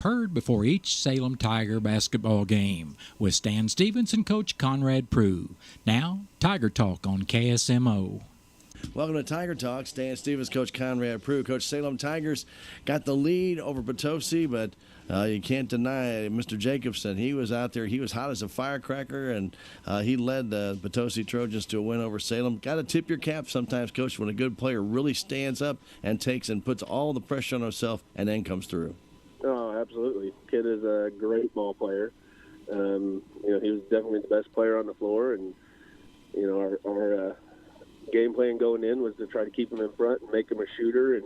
occurred before each Salem Tiger basketball game with Stan Stevens and Coach Conrad Prue. Now, Tiger Talk on KSMO. Welcome to Tiger Talk. Stan Stevens, Coach Conrad Prue. Coach, Salem Tigers got the lead over Potosi, but you can't deny Mr. Jacobson. He was out there. He was hot as a firecracker, and he led the Potosi Trojans to a win over Salem. Got to tip your cap sometimes, Coach, when a good player really stands up and takes and puts all the pressure on himself and then comes through. Oh, absolutely. Kid is a great ball player. He was definitely the best player on the floor, and our game plan going in was to try to keep him in front and make him a shooter. And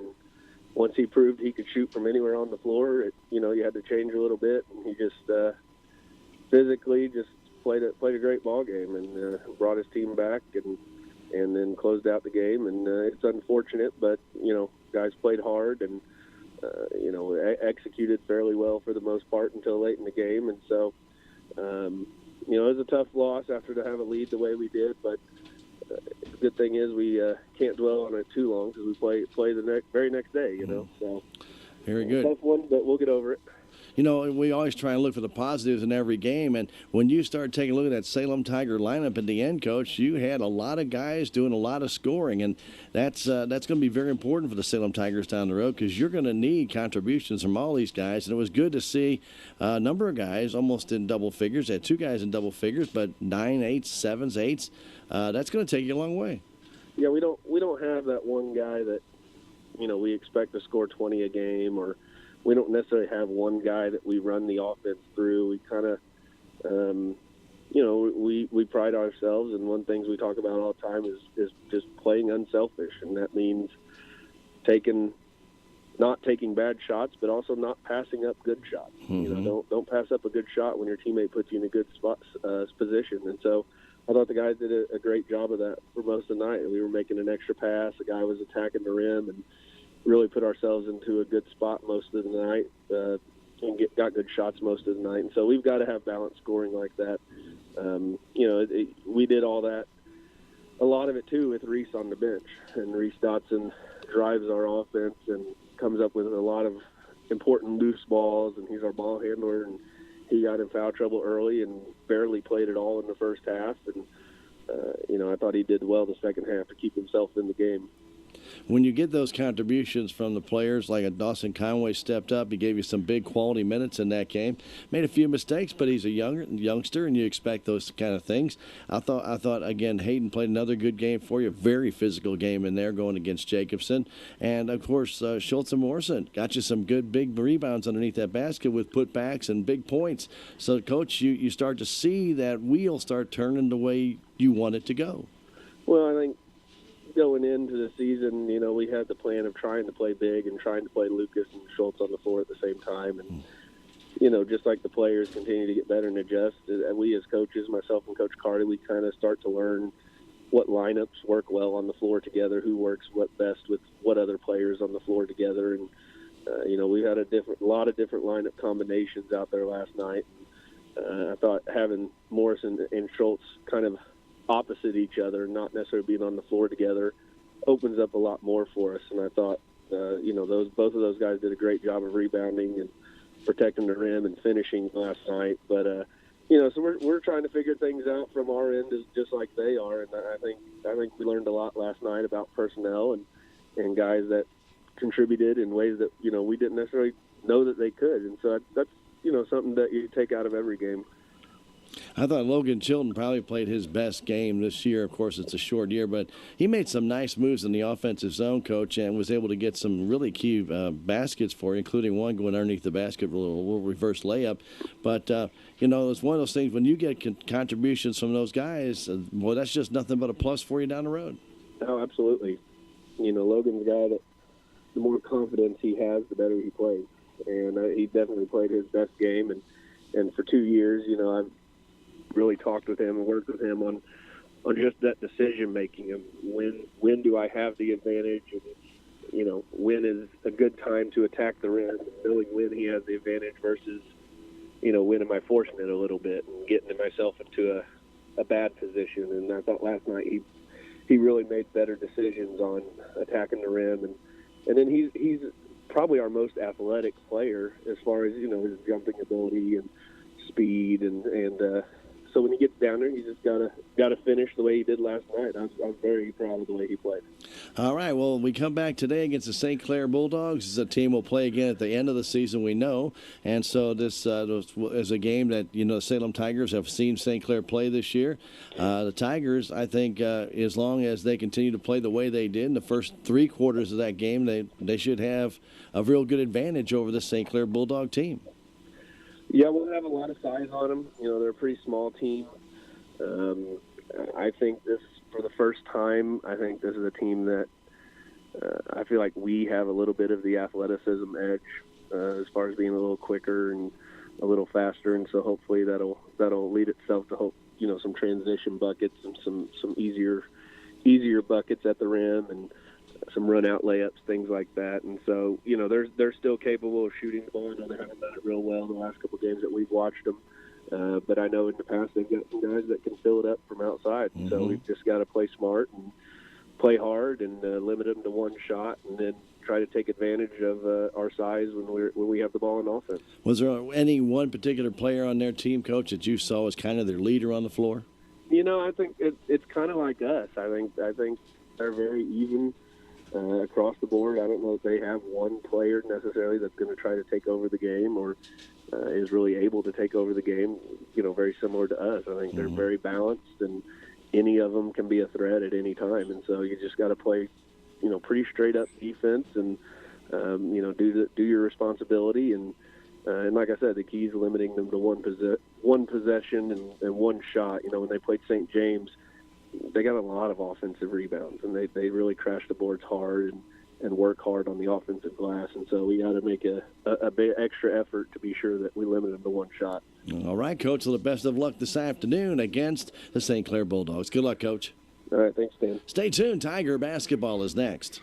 once he proved he could shoot from anywhere on the floor, you had to change a little bit. And he just physically just played a great ball game and brought his team back and then closed out the game. And it's unfortunate, but guys played hard and executed fairly well for the most part until late in the game. And so it was a tough loss after to have a lead the way we did, but the good thing is we can't dwell on it too long because we play the very next day, So very good. Tough one, but we'll get over it. We always try and look for the positives in every game, and when you start taking a look at that Salem Tiger lineup at the end, Coach, you had a lot of guys doing a lot of scoring, and that's going to be very important for the Salem Tigers down the road because you're going to need contributions from all these guys, and it was good to see a number of guys almost in double figures. They had two guys in double figures, but 9, 8s, 7s, 8s. That's going to take you a long way. Yeah, we don't have that one guy that we expect to score 20 a game, or we don't necessarily have one guy that we run the offense through. We kind of, we pride ourselves, and one thing we talk about all the time is just playing unselfish, and that means not taking bad shots, but also not passing up good shots. Mm-hmm. Don't pass up a good shot when your teammate puts you in a good spot position. And so I thought the guys did a great job of that for most of the night. We were making an extra pass. The guy was attacking the rim and really put ourselves into a good spot most of the night and got good shots most of the night. And so we've got to have balanced scoring like that. We did all that, a lot of it too, with Reese on the bench. And Reese Dotson drives our offense and comes up with a lot of important loose balls, and he's our ball handler. And he got in foul trouble early and barely played at all in the first half. And, I thought he did well the second half to keep himself in the game. When you get those contributions from the players, like a Dawson Conway stepped up, he gave you some big quality minutes in that game. Made a few mistakes, but he's a youngster, and you expect those kind of things. I thought again, Hayden played another good game for you. Very physical game in there going against Jacobson, and of course Schultz and Morrison got you some good big rebounds underneath that basket with putbacks and big points. So, Coach, you start to see that wheel start turning the way you want it to go. Well, I think going into the season, we had the plan of trying to play big and trying to play Lucas and Schultz on the floor at the same time. And, just like the players continue to get better and adjust, we as coaches, myself and Coach Carty, we kind of start to learn what lineups work well on the floor together, who works what best with what other players on the floor together. And, we had a lot of different lineup combinations out there last night. I thought having Morrison and Schultz kind of opposite each other, not necessarily being on the floor together, opens up a lot more for us. And I thought, both of those guys did a great job of rebounding and protecting the rim and finishing last night. But so we're trying to figure things out from our end, just like they are. And I think we learned a lot last night about personnel and guys that contributed in ways that we didn't necessarily know that they could. And so that's something that you take out of every game. I thought Logan Chilton probably played his best game this year. Of course, it's a short year, but he made some nice moves in the offensive zone, Coach, and was able to get some really key baskets for you, including one going underneath the basket, a little reverse layup. But, it's one of those things when you get contributions from those guys, that's just nothing but a plus for you down the road. Oh, absolutely. Logan's a guy that the more confidence he has, the better he plays. And he definitely played his best game. And for 2 years, I've really talked with him and worked with him on just that decision making of when do I have the advantage, and when is a good time to attack the rim, knowing when he has the advantage versus when am I forcing it a little bit and getting myself into a bad position. And I thought last night he really made better decisions on attacking the rim, and then he's probably our most athletic player as far as, his jumping ability and speed. And so when he gets down there, you just gotta finish the way he did last night. I was very proud of the way he played. All right, well, we come back today against the St. Clair Bulldogs. This is a team we'll play again at the end of the season, we know. And so this is a game that, the Salem Tigers have seen St. Clair play this year. The Tigers, I think, as long as they continue to play the way they did in the first 3 quarters of that game, they should have a real good advantage over the St. Clair Bulldog team. Yeah, we'll have a lot of size on them. They're a pretty small team. I think this, for the first time, I think this is a team that I feel like we have a little bit of the athleticism edge as far as being a little quicker and a little faster, and so hopefully that'll lead itself to some transition buckets and some easier buckets at the rim and some run-out layups, things like that. And so, they're still capable of shooting the ball. I know they haven't done it real well the last couple of games that we've watched them. But I know in the past they've got some guys that can fill it up from outside. Mm-hmm. So we've just got to play smart and play hard and limit them to one shot, and then try to take advantage of our size when we have the ball in offense. Was there any one particular player on their team, Coach, that you saw as kind of their leader on the floor? I think it's kind of like us. I think they're very even across the board. I don't know if they have one player necessarily that's going to try to take over the game or is really able to take over the game, very similar to us. I think they're very balanced, and any of them can be a threat at any time. And so you just got to play, pretty straight up defense and, do your responsibility. And like I said, the key is limiting them to one possession and one shot. When they played St. James, they got a lot of offensive rebounds, and they really crash the boards hard and work hard on the offensive glass. And so we got to make a big extra effort to be sure that we limit them to one shot. All right, Coach. Well, the best of luck this afternoon against the St. Clair Bulldogs. Good luck, Coach. All right, thanks, Stan. Stay tuned. Tiger basketball is next.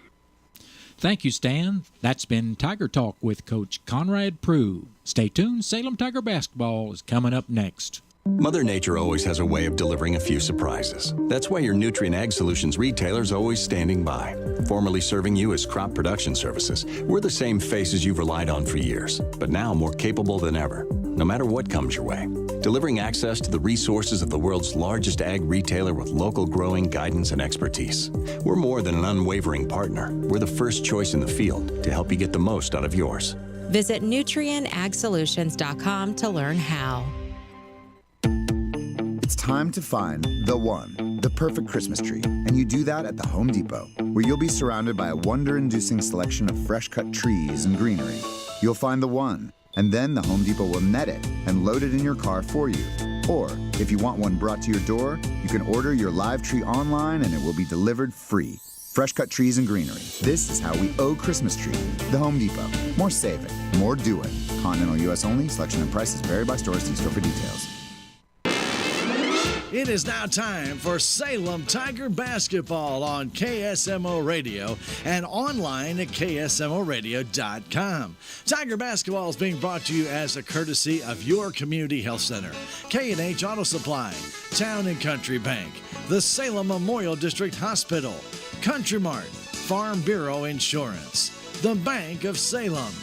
Thank you, Stan. That's been Tiger Talk with Coach Conrad Prue. Stay tuned. Salem Tiger basketball is coming up next. Mother Nature always has a way of delivering a few surprises. That's why your Nutrient Ag Solutions retailer is always standing by. Formerly serving you as crop production services, we're the same faces you've relied on for years, but now more capable than ever, no matter what comes your way. Delivering access to the resources of the world's largest ag retailer with local growing guidance and expertise. We're more than an unwavering partner. We're the first choice in the field to help you get the most out of yours. Visit nutrientagsolutions.com to learn how. It's time to find the one, the perfect Christmas tree, and you do that at the Home Depot, where you'll be surrounded by a wonder-inducing selection of fresh-cut trees and greenery. You'll find the one, and then the Home Depot will net it and load it in your car for you. Or, if you want one brought to your door, you can order your live tree online and it will be delivered free. Fresh-cut trees and greenery. This is how we owe Christmas tree. The Home Depot. More saving, more doing. Continental U.S. only. Selection and prices vary by store. See store for details. It is now time for Salem Tiger basketball on KSMO Radio and online at KSMORadio.com. Tiger basketball is being brought to you as a courtesy of your community health center, K&H Auto Supply, Town and Country Bank, the Salem Memorial District Hospital, Country Mart, Farm Bureau Insurance, the Bank of Salem,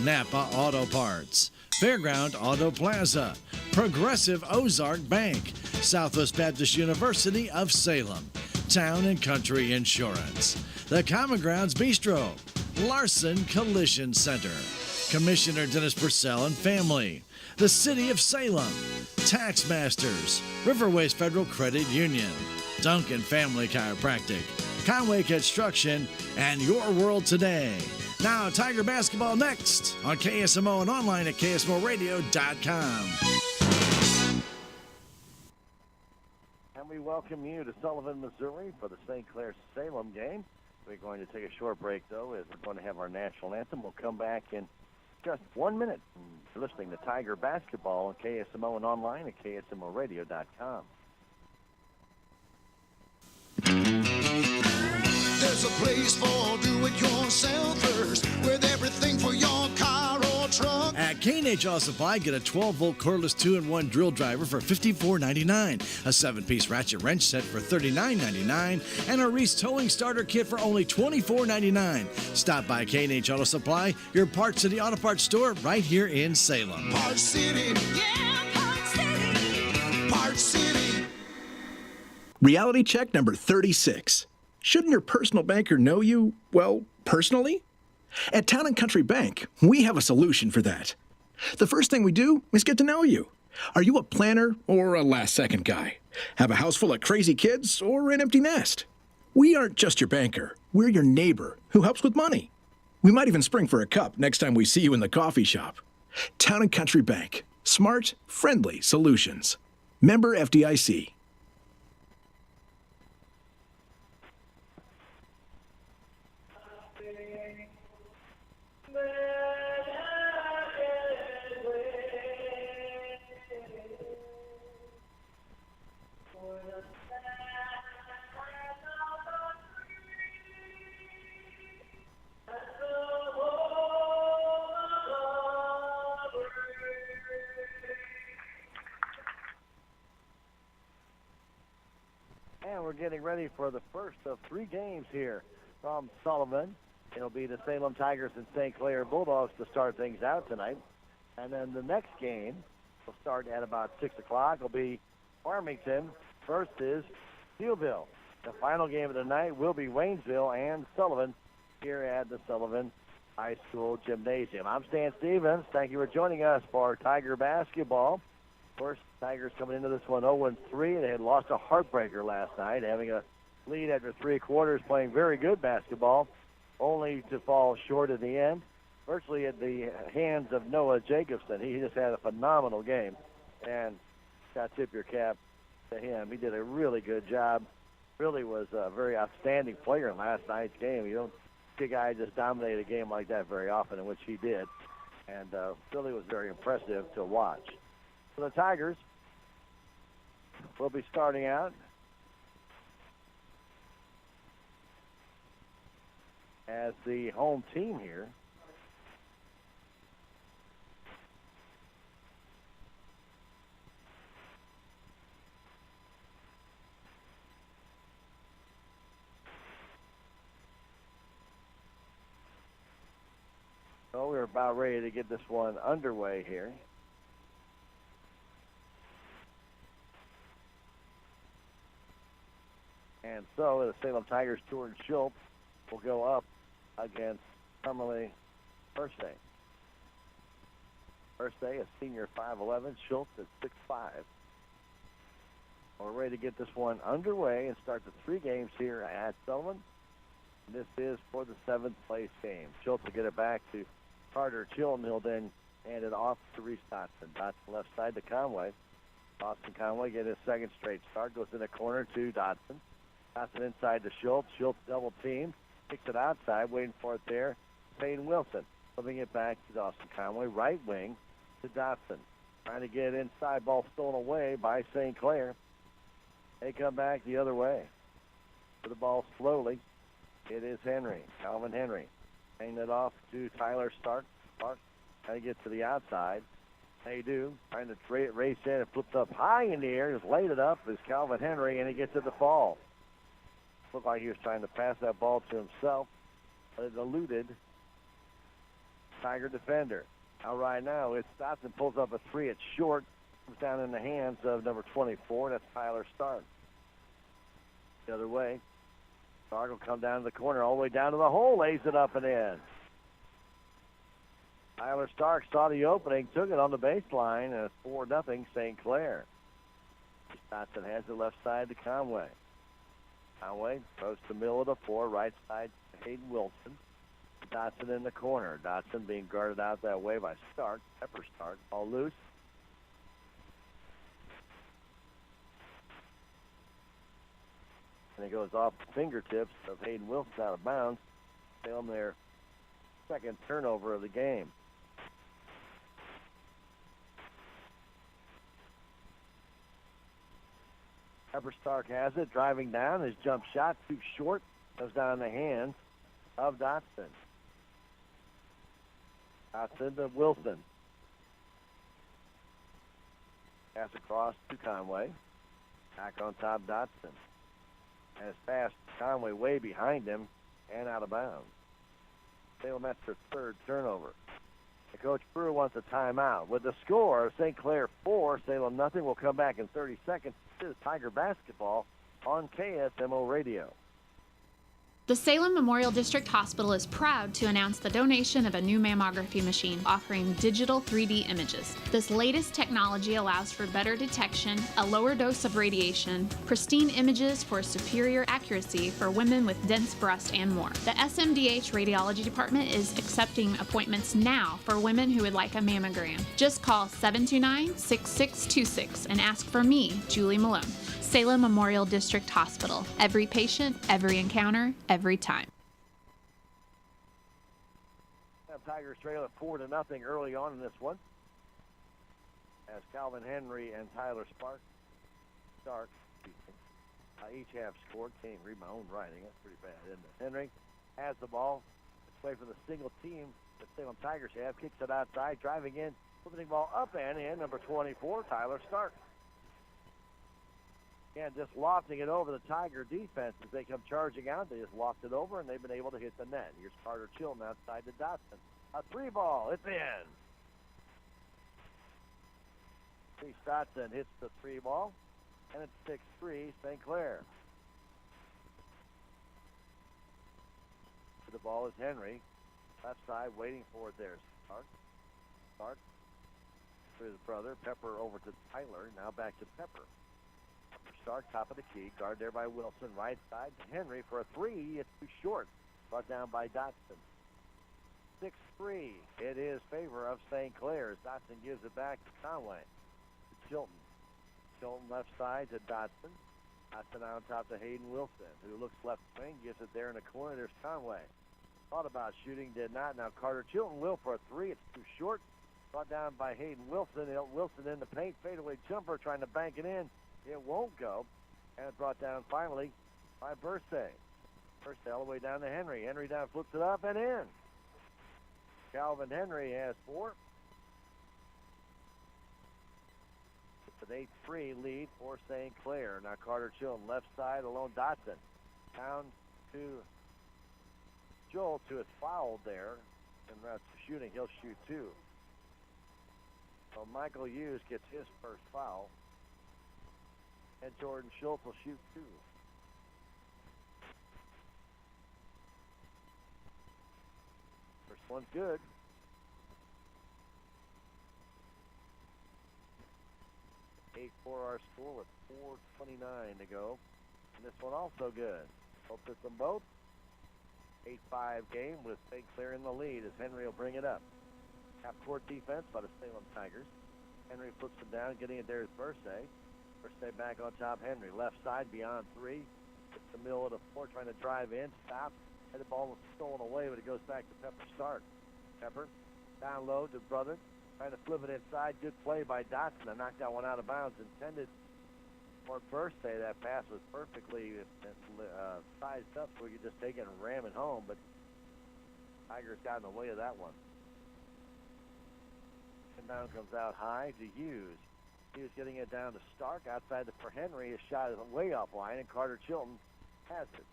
Napa Auto Parts, Fairground Auto Plaza, Progressive Ozark Bank, Southwest Baptist University of Salem, Town and Country Insurance, the Common Grounds Bistro, Larson Collision Center, Commissioner Dennis Purcell and family, the City of Salem, Tax Masters, Riverways Federal Credit Union, Duncan Family Chiropractic, Conway Construction, and Your World Today. Now, Tiger basketball next on KSMO and online at KSMORadio.com. And we welcome you to Sullivan, Missouri for the St. Clair-Salem game. We're going to take a short break, though, as we're going to have our national anthem. We'll come back in just 1 minute. You're listening to Tiger basketball on KSMO and online at KSMORadio.com. There's a place for do-it-yourselfers with everything for your car or truck. At K&H Auto Supply, get a 12-volt cordless 2-in-1 drill driver for $54.99, a 7-piece ratchet wrench set for $39.99, and a Reese towing starter kit for only $24.99. Stop by K&H Auto Supply, your Parts City Auto Parts store right here in Salem. Parts City. Yeah, Parts City. Parts City. Reality check number 36. Shouldn't your personal banker know you, well, personally? At Town & Country Bank, we have a solution for that. The first thing we do is get to know you. Are you a planner or a last-second guy? Have a house full of crazy kids or an empty nest? We aren't just your banker. We're your neighbor who helps with money. We might even spring for a cup next time we see you in the coffee shop. Town & Country Bank. Smart, friendly solutions. Member FDIC. And we're getting ready for the first of 3 games here from Sullivan. It'll be the Salem Tigers and St. Clair Bulldogs to start things out tonight. And then the next game will start at about 6 o'clock. It'll be Farmington versus Steelville. The final game of the night will be Waynesville and Sullivan here at the Sullivan High School Gymnasium. I'm Stan Stevens. Thank you for joining us for Tiger basketball. Of course, Tigers coming into this one 0-3. They had lost a heartbreaker last night, having a lead after 3 quarters, playing very good basketball, only to fall short at the end, virtually at the hands of Noah Jacobson. He just had a phenomenal game, and got to tip your cap to him. He did a really good job. Really was a very outstanding player in last night's game. You don't see a guy just dominate a game like that very often, in which he did, and really was very impressive to watch. So the Tigers will be starting out as the home team here. So we're about ready to get this one underway here. And so the Salem Tigers, Jordan Schultz, will go up against Carmelie Thursday. Thursday, a senior 5'11", Schultz at 6'5". We're ready to get this one underway and start the 3 games here at Sullivan. This is for the 7th place game. Schultz will get it back to Carter Chilton. He'll then hand it off to Reese Dotson. Dotson left side to Conway. Austin Conway get his 2nd straight start. Goes in the corner to Dotson. Dotson inside to Schultz. Schultz double team. Kicks it outside. Waiting for it there. Payne Wilson. Flipping it back to Austin Conway. Right wing to Dotson. Trying to get inside. Ball stolen away by St. Clair. They come back the other way. For the ball slowly. It is Henry. Calvin Henry. Hanging it off to Tyler Stark. Stark trying to get to the outside. They do. Trying to race in and flips up high in the air. Just laid it up is Calvin Henry, and he gets it to fall. Looked like he was trying to pass that ball to himself, but it eluded Tiger defender. Now right now, it's Dotson pulls up a 3. It's short. Comes down in the hands of number 24. That's Tyler Stark. The other way. Stark will come down to the corner, all the way down to the hole, lays it up and in. Tyler Stark saw the opening, took it on the baseline, and it's 4-0 St. Clair. Dotson has it left side to Conway. Conway throws to middle of the 4, right side to Hayden Wilson. Dotson in the corner. Dotson being guarded out that way by Stark. Pepper Stark, all loose. And it goes off the fingertips of Hayden Wilson out of bounds. Salem their 2nd turnover of the game. Pepper Stark has it, driving down. His jump shot too short. Goes down in the hands of Dotson. Dotson to Wilson. Pass across to Conway. Back on top, Dotson. And it's past Conway way behind him and out of bounds. Salem, that's their third turnover. And Coach Brewer wants a timeout. With the score, St. Clair 4, Salem nothing. We'll come back in 30 seconds. This is Tiger Basketball on KSMO Radio. The Salem Memorial District Hospital is proud to announce the donation of a new mammography machine offering digital 3D images. This latest technology allows for better detection, a lower dose of radiation, pristine images for superior accuracy for women with dense breast, and more. The SMDH Radiology Department is accepting appointments now for women who would like a mammogram. Just call 729-6626 and ask for me, Julie Malone. Salem Memorial District Hospital. Every patient, every encounter, every time. Tigers trail at 4-0 early on in this one, as Calvin Henry and Tyler Stark each have scored. Can't read my own writing. That's pretty bad, isn't it? Henry has the ball. It's away from the single team that Salem Tigers have. Kicks it outside, driving in, flipping ball up and in. Number 24, Tyler Stark. And just lofting it over the Tiger defense as they come charging out. They just loft it over, and they've been able to hit the net. Here's Carter Chilton outside to Dotson. A 3-ball. It's in. Chris Dotson hits the 3-ball, and it's 6-3 St. Clair. The ball is Henry. Left side waiting for it there. Stark to his brother. Pepper over to Tyler. Now back to Pepper. Stark, top of the key, guard there by Wilson, right side to Henry for a 3. It's too short. Brought down by Dotson. 6-3. It is favor of St. Clair as Dotson gives it back to Conway. To Chilton. Chilton left side to Dotson. Dotson on top to Hayden Wilson, who looks left wing, gives it there in the corner. There's Conway. Thought about shooting, did not. Now Carter Chilton will for a 3. It's too short. Brought down by Hayden Wilson. Wilson in the paint, fadeaway jumper, trying to bank it in. It won't go. And it's brought down finally by Bursay. Bursay all the way down to Henry. Henry down, flips it up and in. Calvin Henry has 4. It's an 8-3 lead for St. Clair. Now Carter Chilton left side alone. Dotson down to Joel to his foul there. And that's shooting. He'll shoot 2. So Michael Hughes gets his first foul. And Jordan Schultz will shoot 2. First one's good. 8-4 our score with 4:29 to go. And this one also good. Both hit them both. 8-5 game with St. Clair in the lead as Henry will bring it up. Half-court defense by the Salem Tigers. Henry flips it down, getting it there is Bursay. Bursay back on top. Henry left side beyond 3. It's the middle of the floor trying to drive in. Stops. And the ball was stolen away, but it goes back to Pepper Stark. Pepper down low to Brother. Trying to flip it inside. Good play by Dotson. To knock that one out of bounds. Intended for Bursay. That pass was perfectly sized up so we could just take it and ram it home. But Tigers got in the way of that one. And down comes out high to Hughes. Hughes getting it down to Stark. Outside for Henry. His shot is way offline, and Carter Chilton has it.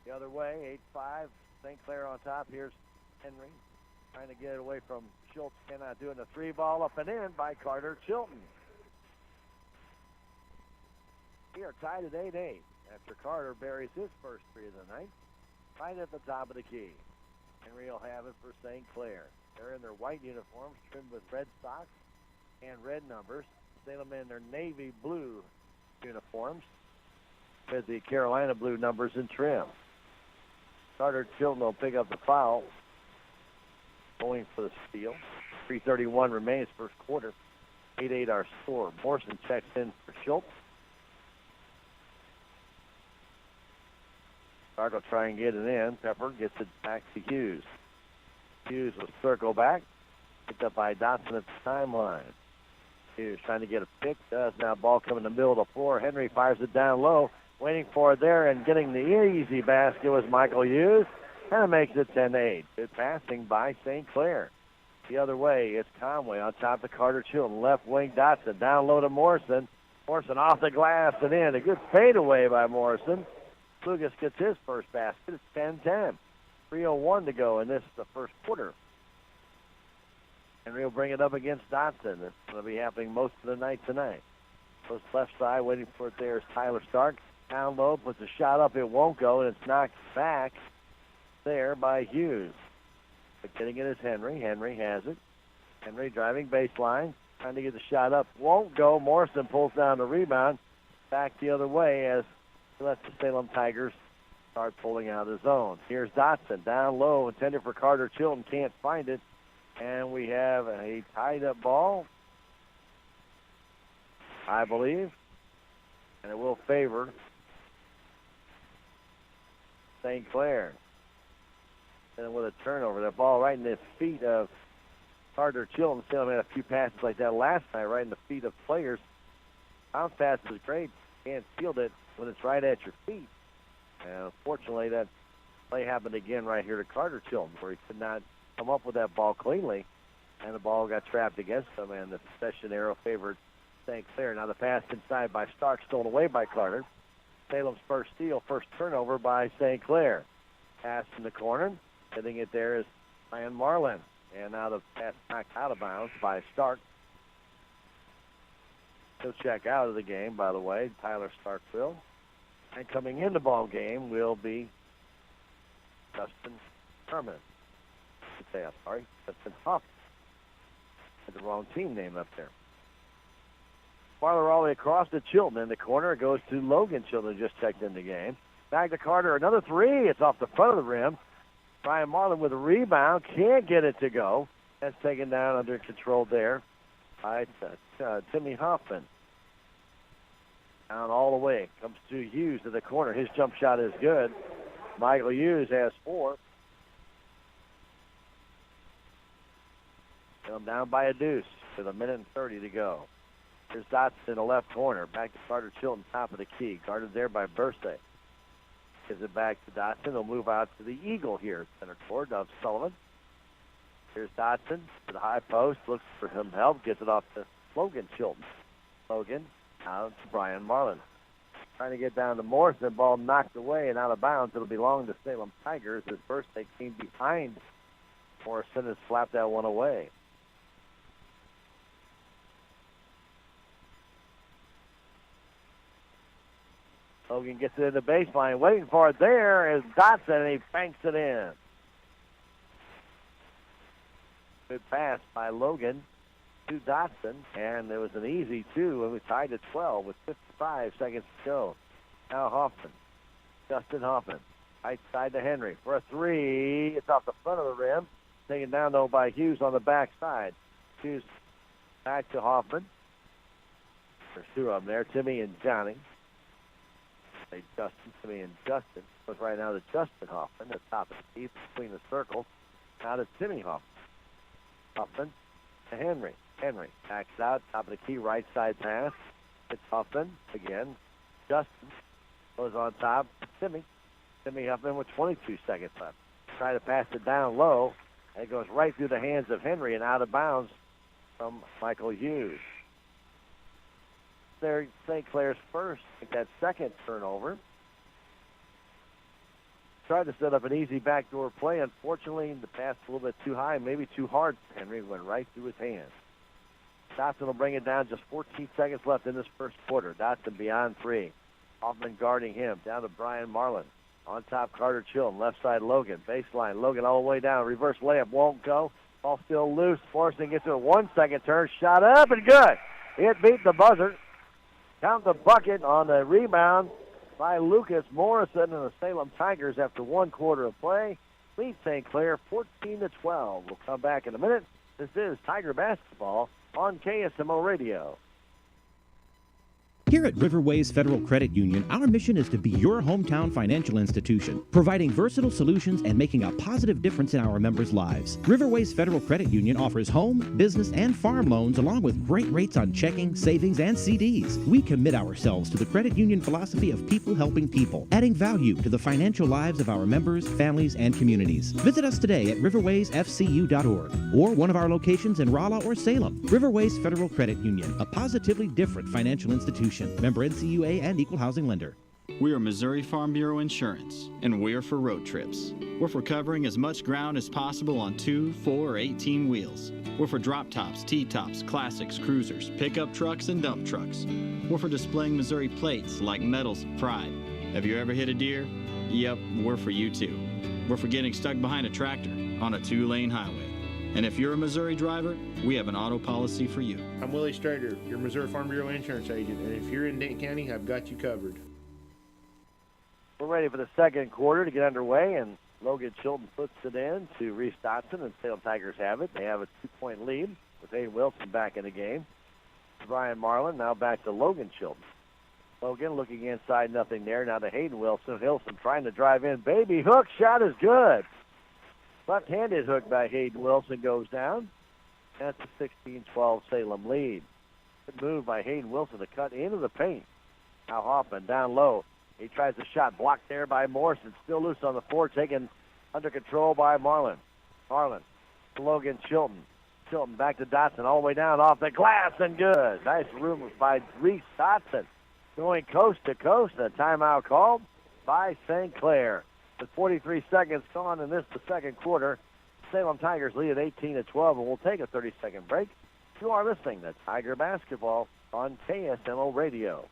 The other way, 8-5. St. Clair on top. Here's Henry trying to get it away from Schultz. Cannot do it. A 3-ball up and in by Carter Chilton. We are tied at 8-8 after Carter buries his first 3 of the night. Right at the top of the key. Henry will have it for St. Clair. They're in their white uniforms trimmed with red socks and red numbers. Salem in their navy blue uniforms with the Carolina blue numbers in trim. Carter Chilton will pick up the foul. Going for the steal. 3:31 remains first quarter. 8-8 our score. Morrison checks in for Schultz. Stark will try and get it in. Pepper gets it back to Hughes. Hughes will circle back. Picked up by Dotson at the timeline. Hughes trying to get a pick. Does now. Ball coming in the middle of the floor. Henry fires it down low. Waiting for it there and getting the easy basket was Michael Hughes. And it makes it 10-8. Good passing by St. Clair. The other way, it's Conway on top of Carter Chilton. Left wing Dotson. Down low to Morrison. Morrison off the glass and in. A good fadeaway by Morrison. Lucas gets his first basket. It's 10-10. 3:01 to go in the first quarter. Henry will bring it up against Dotson. It's going to be happening most of the night tonight. Goes left side, waiting for it there is Tyler Stark. Down low, puts a shot up. It won't go, and it's knocked back there by Hughes. But getting it is Henry. Henry has it. Henry driving baseline, trying to get the shot up. Won't go. Morrison pulls down the rebound. Back the other way as he lets the Salem Tigers start pulling out of the zone. Here's Dotson down low, intended for Carter Chilton. Can't find it. And we have a tied-up ball, I believe. And it will favor St. Clair. And with a turnover, that ball right in the feet of Carter Chilton. Salem had a few passes like that last night, right in the feet of players. Bounce pass is great. Can't field it when it's right at your feet. And unfortunately, that play happened again right here to Carter Chilton, where he could not come up with that ball cleanly, and the ball got trapped against him, and the possession arrow favored St. Clair. Now the pass inside by Stark, stolen away by Carter. Salem's first steal, first turnover by St. Clair. Pass in the corner. Hitting it there is Ryan Marlin. And now the pass knocked out of bounds by Stark. He'll check out of the game, by the way, Tyler Stark will. And coming in the ball game will be Justin Herman. I'm sorry, Justin Huff. Had the wrong team name up there. Farther all the way across to Chilton in the corner. It goes to Logan Chilton, who just checked in the game. Back to Carter, another three. It's off the front of the rim. Brian Marlin with a rebound. Can't get it to go. That's taken down under control there by Timmy Hoffman. Down all the way. Comes to Hughes to the corner. His jump shot is good. Michael Hughes has 4. Come down by a deuce with 1:30 to go. Here's Dotson in the left corner. Back to Carter Chilton, top of the key. Guarded there by Bursay. Gives it back to Dotson. They'll move out to the Eagle here. Center court of Sullivan. Here's Dotson to the high post. Looks for some help. Gets it off to Logan Chilton. Logan out to Brian Marlin. Trying to get down to Morrison. Ball knocked away and out of bounds. It'll belong to Salem Tigers. His Bursay came behind Morrison and slapped that one away. Logan gets it in the baseline. Waiting for it there is Dotson, and he banks it in. Good pass by Logan to Dotson, and there was an easy 2, and we tied at 12 with 55 seconds to go. Now Hoffman, Justin Hoffman, right side to Henry for a 3. It's off the front of the rim. Taken down, though, by Hughes on the backside. Hughes back to Hoffman. There's 2 of them there, Timmy and Johnny. Justin, Timmy, and Justin. Goes right now to Justin Hoffman, the top of the key between the circles. Now to Timmy Hoffman. Hoffman to Henry. Henry backs out, top of the key, right side pass. It's Hoffman again. Justin goes on top. Timmy. Timmy Hoffman with 22 seconds left. Try to pass it down low. And it goes right through the hands of Henry and out of bounds from Michael Hughes. There, St. Clair's first, that second turnover. Tried to set up an easy backdoor play. Unfortunately, the pass a little bit too high, maybe too hard. Henry went right through his hands. Dotson will bring it down. Just 14 seconds left in this first quarter. Dotson beyond 3. Hoffman guarding him. Down to Brian Marlin. On top, Carter Chilton. Left side, Logan. Baseline. Logan all the way down. Reverse layup won't go. Ball still loose. Forcing gets to a 1-second turn. Shot up and good. It beat the buzzer. Count the bucket on the rebound by Lucas Morrison and the Salem Tigers after 1 quarter of play. Lead St. Clair 14-12. We'll come back in a minute. This is Tiger Basketball on KSMO Radio. Here at Riverways Federal Credit Union, our mission is to be your hometown financial institution, providing versatile solutions and making a positive difference in our members' lives. Riverways Federal Credit Union offers home, business, and farm loans along with great rates on checking, savings, and CDs. We commit ourselves to the credit union philosophy of people helping people, adding value to the financial lives of our members, families, and communities. Visit us today at riverwaysfcu.org or one of our locations in Rolla or Salem. Riverways Federal Credit Union, a positively different financial institution. Member NCUA and Equal Housing Lender. We are Missouri Farm Bureau Insurance, and we're for road trips. We're for covering as much ground as possible on 2, 4, or 18 wheels. We're for drop tops, T-tops, classics, cruisers, pickup trucks, and dump trucks. We're for displaying Missouri plates like medals of pride. Have you ever hit a deer? Yep, we're for you too. We're for getting stuck behind a tractor on a 2-lane highway. And if you're a Missouri driver, we have an auto policy for you. I'm Willie Strader, your Missouri Farm Bureau insurance agent, and if you're in Dayton County, I've got you covered. We're ready for the second quarter to get underway, and Logan Chilton puts it in to Reese Dotson, and Salem Tigers have it. They have a 2-point lead with Hayden Wilson back in the game. Brian Marlin now back to Logan Chilton. Logan looking inside, nothing there. Now to Hayden Wilson. Wilson trying to drive in. Baby hook shot is good. Left-handed hook by Hayden Wilson goes down. That's a 16-12 Salem lead. Good move by Hayden Wilson to cut into the paint. Now Hoffman down low. He tries the shot, blocked there by Morrison. Still loose on the floor, taken under control by Marlin. Marlin to Logan Chilton. Chilton back to Dotson, all the way down off the glass and good. Nice room by Reese Dotson. Going coast to coast. A timeout called by St. Clair. With 43 seconds gone in the second quarter, Salem Tigers lead at 18-12, and we'll take a 30-second break. You are listening to Tiger Basketball on KSMO Radio.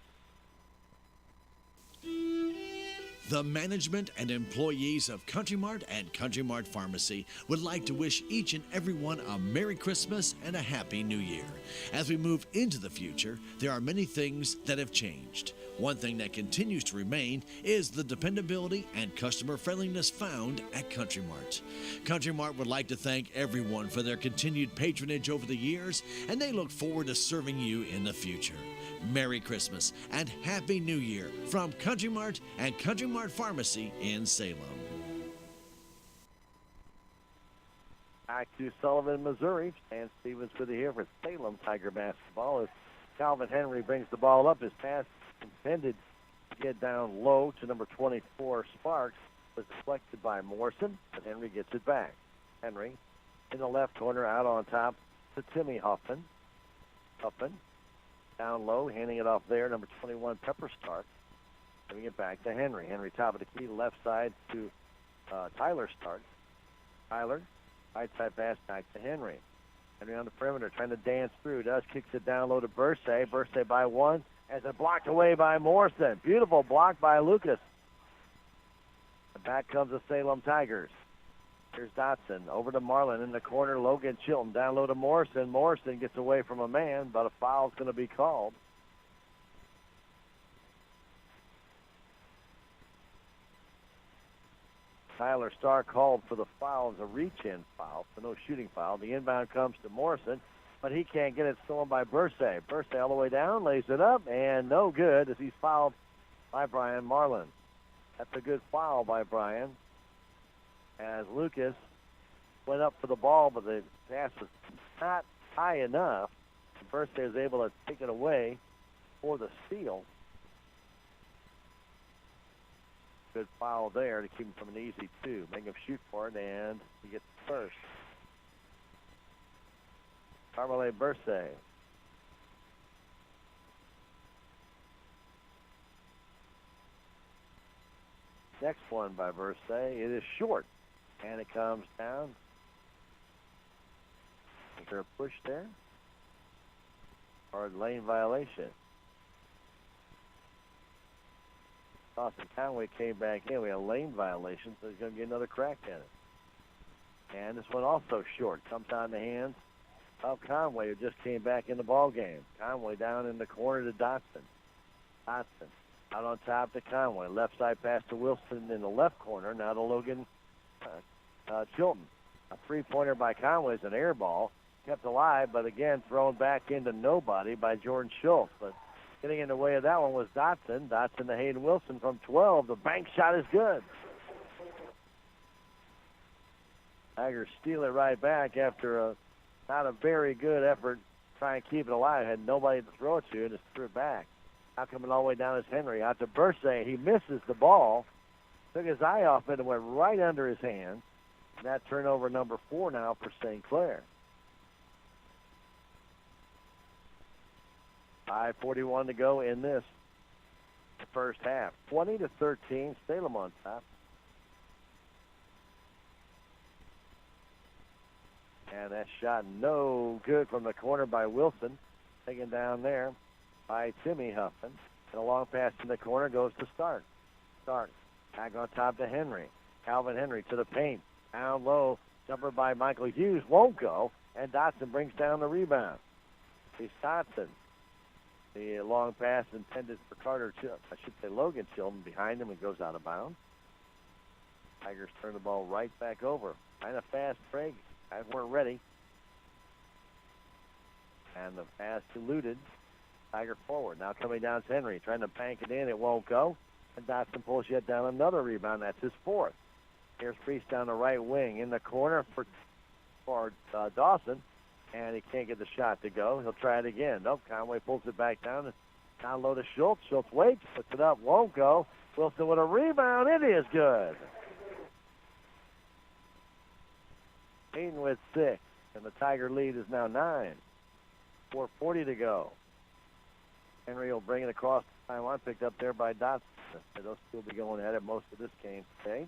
The management and employees of Country Mart and Country Mart Pharmacy would like to wish each and every one a Merry Christmas and a Happy New Year. As we move into the future, there are many things that have changed. One thing that continues to remain is the dependability and customer friendliness found at Country Mart. Country Mart would like to thank everyone for their continued patronage over the years, and they look forward to serving you in the future. Merry Christmas and Happy New Year from Country Mart and Country Mart Pharmacy in Salem. Back to Sullivan, Missouri. Stan Stevens with you here for Salem Tiger Basketball as Calvin Henry brings the ball up. His pass intended to get down low to number 24, Sparks, was deflected by Morrison, but Henry gets it back. Henry in the left corner, out on top to Timmy Huffman. Huffman down low, handing it off there, number 21, Pepper Stark. Giving it back to Henry. Henry top of the key, left side to Tyler Stark. Tyler, right side pass back to Henry. Henry on the perimeter, trying to dance through. Kicks it down low to Bursay. Bursay by one, as it blocked away by Morrison. Beautiful block by Lucas. And back comes the Salem Tigers. Here's Dotson over to Marlin in the corner. Logan Chilton down low to Morrison. Morrison gets away from a man, but a foul's going to be called. Tyler Starr called for the foul as a reach-in foul, so no shooting foul. The inbound comes to Morrison, but he can't get it, stolen by Bursay. Bursay all the way down, lays it up, and no good as he's fouled by Brian Marlin. That's a good foul by Brian, as Lucas went up for the ball, but the pass was not high enough. Bursay was able to take it away for the steal. Good foul there to keep him from an easy two. Make him shoot for it, and he gets the first. Carmele Bursay. Next one by Bursay. It is short, and it comes down. Is there a push there? Or a lane violation? Austin Conway came back in. We had a lane violation, so he's going to get another crack at it. And this one also short. Comes on the hands of Conway, who just came back in the ball game. Conway down in the corner to Dotson. Dotson out on top to Conway. Left side pass to Wilson in the left corner. Now to Logan Chilton. A three-pointer by Conway is an air ball. Kept alive, but again thrown back into nobody by Jordan Schultz. But Getting in the way of that one was Dotson. Dotson to Hayden Wilson from 12. The bank shot is good. Tigers steal it right back after not a very good effort trying to keep it alive. Had nobody to throw it to and just threw it back. Now coming all the way down is Henry. Out to Bursay. He misses the ball. Took his eye off it and went right under his hand. And that turnover number 4 now for St. Clair. 5:41 to go in this first half. 20-13, Salem on top. And that shot no good from the corner by Wilson. Taken down there by Timmy Huffman. And a long pass in the corner goes to Stark. Stark back on top to Henry. Calvin Henry to the paint. Down low. Jumper by Michael Hughes. Won't go. And Dotson brings down the rebound. He's Dotson. The long pass intended for Logan Chilton behind him and goes out of bounds. Tigers turn the ball right back over. Kind of fast break. Guys weren't ready. And the pass eluded. Tiger forward. Now coming down to Henry. Trying to bank it in. It won't go. And Dotson pulls yet down another rebound. That's his 4th. Here's Priest down the right wing. In the corner for Dawson. And he can't get the shot to go. He'll try it again. Nope. Conway pulls it back down. Down low to Schultz. Schultz waits. Puts it up. Won't go. Wilson with a rebound. It is good. Hayden with 6. And the Tiger lead is now 9. 4:40 to go. Henry will bring it across the timeline. Picked up there by Dotson. They'll still be going at it most of this game today.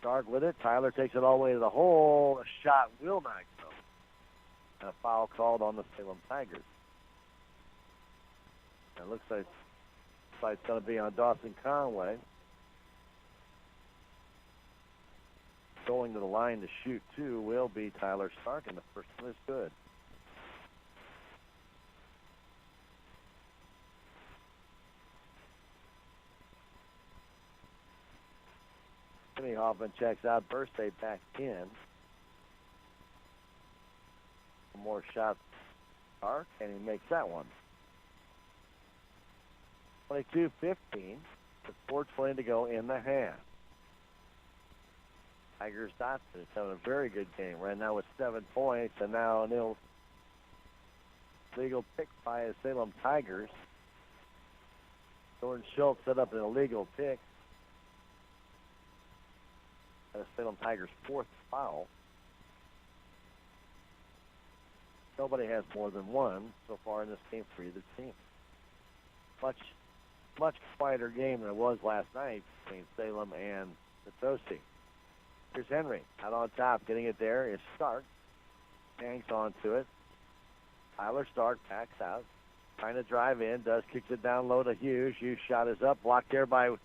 Stark with it. Tyler takes it all the way to the hole. A shot will not go. And a foul called on the Salem Tigers. And it looks like it's going to be on Dawson Conway. Going to the line to shoot 2 will be Tyler Stark, and the first one is good. Jimmy Hoffman checks out. Bursay back in. More shots, Stark, and he makes that one. 22-15, with 4:20 to go in the half. Tigers Dotson is having a very good game right now with 7 points, and now an illegal pick by the Salem Tigers. Jordan Schultz set up an illegal pick. The Salem Tigers' 4th foul. Nobody has more than 1 so far in this game for either team. Much quieter game than it was last night between Salem and Potosi. Here's Henry out on top. Getting it there is Stark. Hangs onto it. Tyler Stark backs out. Trying to drive in. Kicks it down low to Hughes. Hughes' shot is up. Blocked there by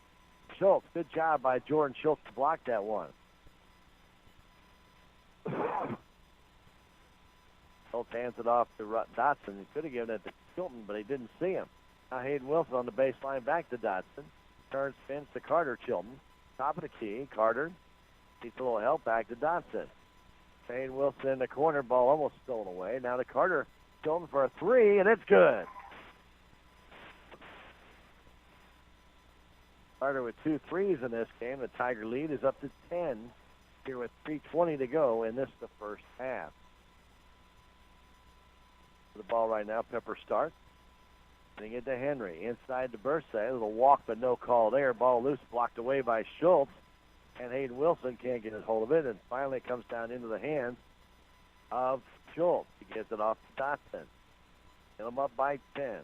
Schultz. Good job by Jordan Schultz to block that one. Schultz hands it off to Dotson. He could have given it to Chilton, but he didn't see him. Now Hayden Wilson on the baseline back to Dotson. Turns, spins to Carter Chilton. Top of the key. Carter needs a little help back to Dotson. Hayden Wilson in the corner. Ball almost stolen away. Now to Carter Chilton for a 3, and it's good. Carter with 2 threes in this game. The Tiger lead is up to 10 here with 3:20 to go in the first half. The ball right now, Pepper Stark. Getting it to Henry. Inside to Bursay. A little walk, but no call there. Ball loose, blocked away by Schultz. And Hayden Wilson can't get his hold of it. And finally it comes down into the hands of Schultz. He gets it off to Dotson. Get him up by 10.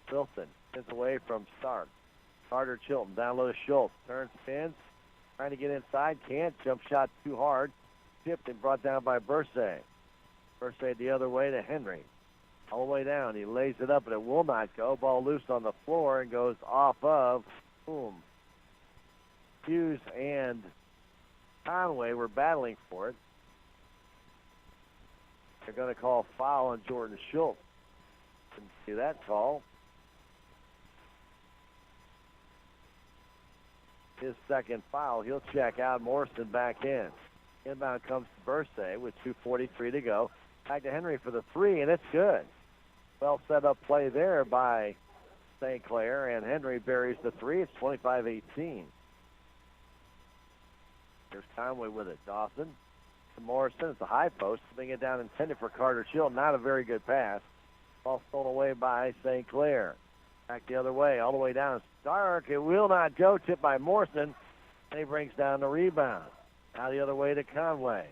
Wilson gets away from Stark. Carter Chilton down low to Schultz. Turns, spins. Trying to get inside. Can't. Jump shot too hard. Tipped and brought down by Bursay. Bursay the other way to Henry. All the way down. He lays it up, but it will not go. Ball loose on the floor and goes off of, Hughes and Conway were battling for it. They're going to call foul on Jordan Schultz. Didn't see that call. His second foul. He'll check out. Morrison back in. Inbound comes to Bursay with 2:43 to go. Back to Henry for the 3, and it's good. Well set up play there by St. Clair, and Henry buries the three. It's 25-18. Here's Conway with it. Dawson to Morrison at the high post. Putting it down intended for Carter Chilton. Not a very good pass. Ball stolen away by St. Clair. Back the other way, all the way down. Stark. It will not go. Tipped by Morrison. And he brings down the rebound. Now the other way to Conway.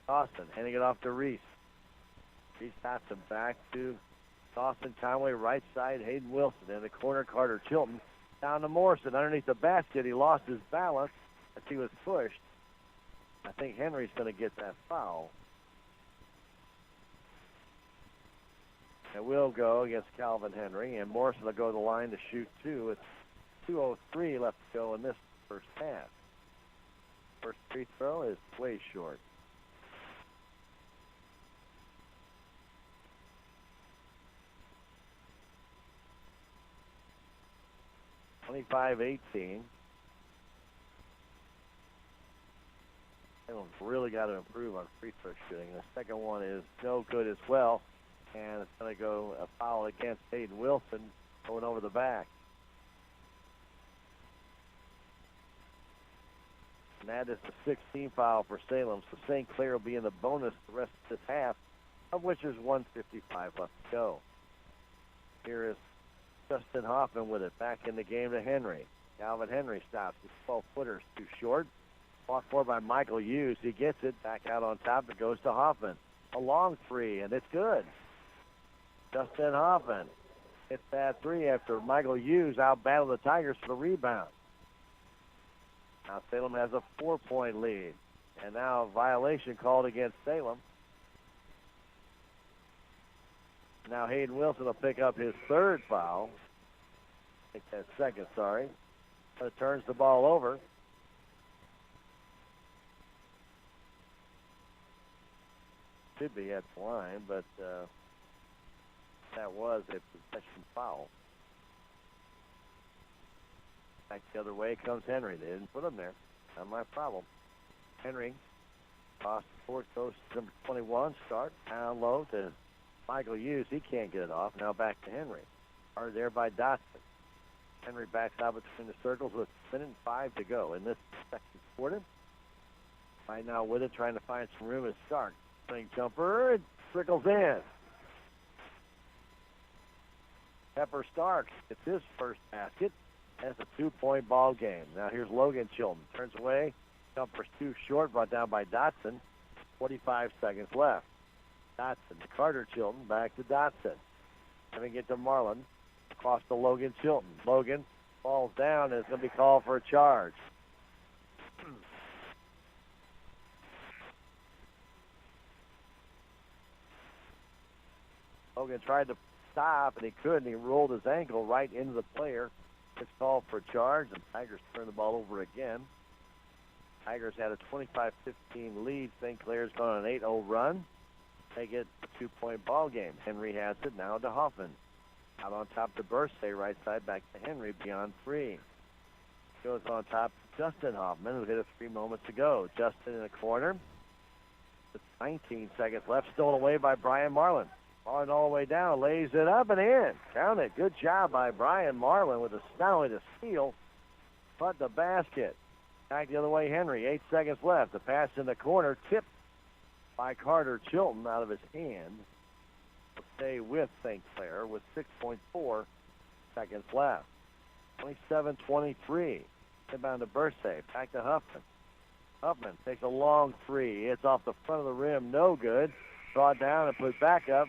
Dawson handing it off to Reese. Reese taps him back to Dawson. Conway right side. Hayden Wilson in the corner. Carter Chilton down to Morrison underneath the basket. He lost his balance as he was pushed. I think Henry's going to get that foul. It will go against Calvin Henry, and Morrison will go to the line to shoot two. It's 2:03 left to go in this first half. First free throw is way short. (25-18). Salem's really got to improve on free throw shooting. The second one is no good as well. And it's going to go a foul against Hayden Wilson going over the back. And that is the 16th foul for Salem. So St. Clair will be in the bonus the rest of this half, of which there's 1:55 left to go. Here is Justin Hoffman with it. Back in the game to Henry. Calvin Henry stops. His 12-footer's too short. Fought for by Michael Hughes. He gets it. Back out on top. It goes to Hoffman. A long three, and it's good. Justin Hoffman hits that three after Michael Hughes out-battled the Tigers for the rebound. Now Salem has a 4-point lead. And now a violation called against Salem. Now Hayden Wilson will pick up his third foul. I think that's second, sorry. But it turns the ball over. Should be at the line, but that was a possession foul. Back the other way comes Henry. They didn't put him there. Not my problem. Henry across the court goes to number 21. Start down low to Michael Hughes. He can't get it off. Now back to Henry. Hard there by Dotson. Henry backs out between the circles with 1:05 to go in this second quarter. Right now with it, trying to find some room is Stark. Swing jumper. It trickles in. Pepper Stark gets his first basket. That's a 2-point ball game. Now here's Logan Chilton. Turns away. Jumper's too short. Brought down by Dotson. 45 seconds left. Dotson to Carter Chilton. Back to Dotson. Having it to Marlin. Across to Logan Chilton. Logan falls down and it's going to be called for a charge. Logan tried to stop, and he couldn't. He rolled his ankle right into the player. It's called for a charge, and Tigers turn the ball over again. Tigers had a 25-15 lead. St. Clair's gone on an 8-0 run. They get a 2-point ball game. Henry has it now to Hoffman. Out on top to Bursay, right side back to Henry, beyond three. Goes on top to Justin Hoffman, who hit it 3 moments ago. Justin in the corner. With 19 seconds left, stolen away by Brian Marlin. Marlin all the way down, lays it up and in. Count it. Good job by Brian Marlin with not only the steal, but the basket. Back the other way, Henry. 8 seconds left. The pass in the corner, tipped by Carter Chilton out of his hand. To stay with St. Clair with 6.4 seconds left. 27-23. Inbound to Bursay. Back to Huffman. Huffman takes a long three. It's off the front of the rim. No good. Brought down and put back up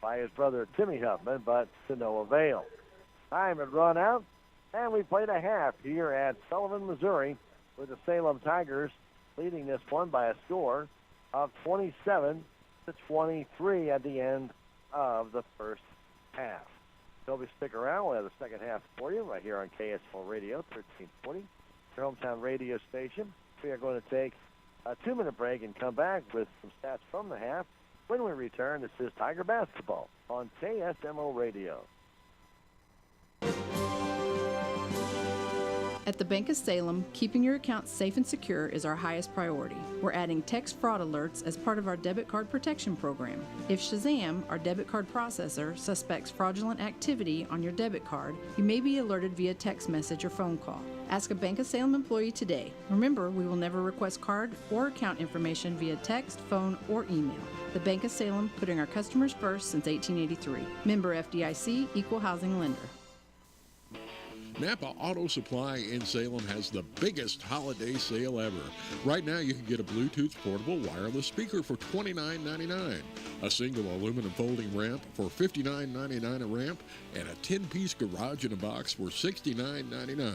by his brother Timmy Huffman, but to no avail. Time had run out, and we played a half here at Sullivan, Missouri, with the Salem Tigers leading this one by a score of 27-23 at the end of the first half. So we stick around. We'll have the second half for you right here on KSMO Radio, 1340, your hometown radio station. We are going to take a 2-minute break and come back with some stats from the half. When we return, this is Tiger Basketball on KSMO Radio. At the Bank of Salem, keeping your account safe and secure is our highest priority. We're adding text fraud alerts as part of our debit card protection program. If Shazam, our debit card processor, suspects fraudulent activity on your debit card, you may be alerted via text message or phone call. Ask a Bank of Salem employee today. Remember, we will never request card or account information via text, phone, or email. The Bank of Salem, putting our customers first since 1883. Member FDIC, Equal Housing Lender. Napa Auto Supply in Salem has the biggest holiday sale ever. Right now, you can get a Bluetooth portable wireless speaker for $29.99, a single aluminum folding ramp for $59.99 a ramp, and a 10-piece garage in a box for $69.99,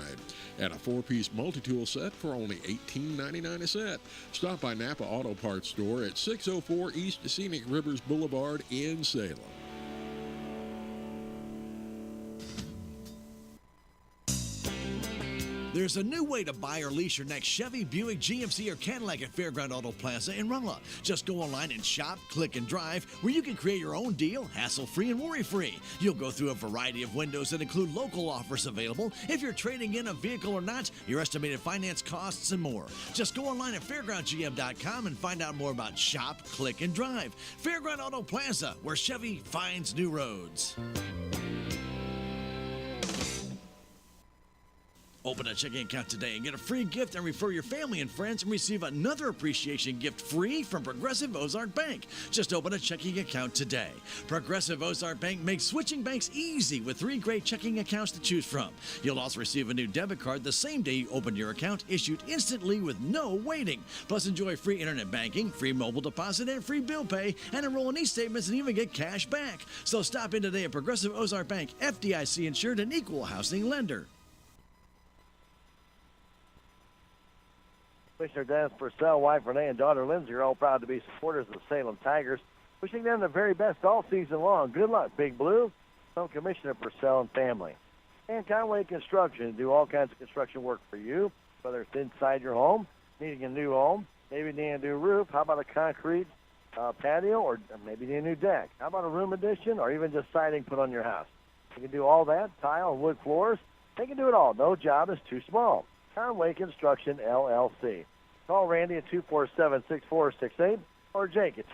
and a 4-piece multi-tool set for only $18.99 a set. Stop by Napa Auto Parts Store at 604 East Scenic Rivers Boulevard in Salem. There's a new way to buy or lease your next Chevy, Buick, GMC, or Cadillac at Fairground Auto Plaza in Rolla. Just go online and shop, click, and drive, where you can create your own deal, hassle-free and worry-free. You'll go through a variety of windows that include local offers available, if you're trading in a vehicle or not, your estimated finance costs, and more. Just go online at fairgroundgm.com and find out more about shop, click, and drive. Fairground Auto Plaza, where Chevy finds new roads. Open a checking account today and get a free gift, and refer your family and friends and receive another appreciation gift free from Progressive Ozark Bank. Just open a checking account today. Progressive Ozark Bank makes switching banks easy with 3 great checking accounts to choose from. You'll also receive a new debit card the same day you open your account, issued instantly with no waiting. Plus, enjoy free internet banking, free mobile deposit, and free bill pay, and enroll in e-statements and even get cash back. So stop in today at Progressive Ozark Bank, FDIC insured and equal housing lender. Commissioner Dennis Purcell, wife Renee, and daughter Lindsay are all proud to be supporters of the Salem Tigers, wishing them the very best all season long. Good luck, Big Blue, from Commissioner Purcell and family. And Conway Construction do all kinds of construction work for you, whether it's inside your home, needing a new home, maybe needing a new roof. How about a concrete patio, or maybe need a new deck? How about a room addition, or even just siding put on your house? They can do all that, tile and wood floors. They can do it all. No job is too small. Conway Construction, LLC. Call Randy at 247-6468 or Jake at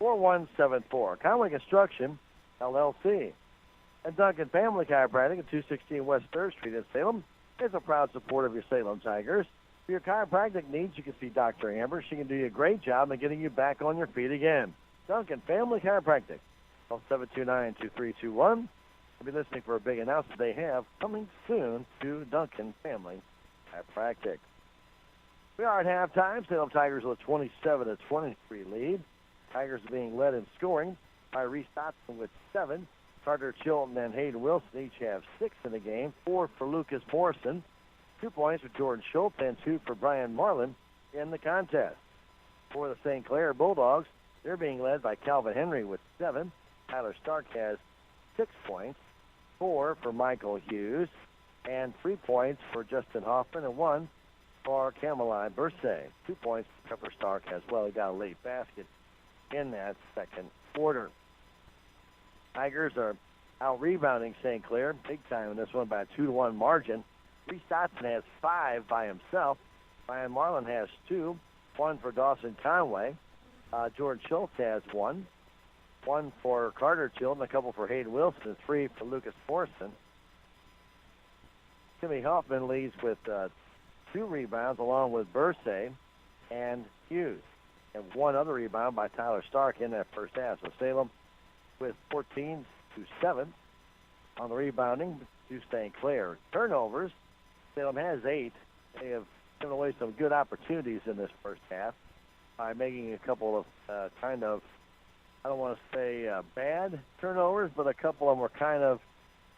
247-4174. Conway Construction, LLC. And Duncan Family Chiropractic at 216 West 3rd Street in Salem is a proud supporter of your Salem Tigers. For your chiropractic needs, you can see Dr. Amber. She can do you a great job in getting you back on your feet again. Duncan Family Chiropractic. Call 729-2321. I'll be listening for a big announcement they have coming soon to Duncan Family Chiropractic. We are at halftime. Salem Tigers with a 27-23 lead. Tigers are being led in scoring by Reese Dotson with 7. Carter Chilton and Hayden Wilson each have 6 in the game. 4 for Lucas Morrison. 2 points for Jordan Schultz and 2 for Brian Marlin in the contest. For the St. Clair Bulldogs, they're being led by Calvin Henry with 7. Tyler Stark has 6 points. 4 for Michael Hughes, and 3 points for Justin Hoffman, and 1 for Cameline Bursay. 2 points for Trevor Stark as well. He got a late basket in that second quarter. Tigers are out-rebounding St. Clair big time in this one by a 2-1 margin. Reese Dotson has 5 by himself. Brian Marlin has 2, 1 for Dawson Conway. Jordan Schultz has 1. 1 for Carter Chilton, a couple for Hayden Wilson, 3 for Lucas Morrison. Timmy Hoffman leads with 2 rebounds along with Bursay and Hughes. And 1 other rebound by Tyler Stark in that first half. So Salem with 14-7 on the rebounding to St. Clair. Turnovers, Salem has 8. They have given away some good opportunities in this first half by making a couple of I don't want to say bad turnovers, but a couple of them were kind of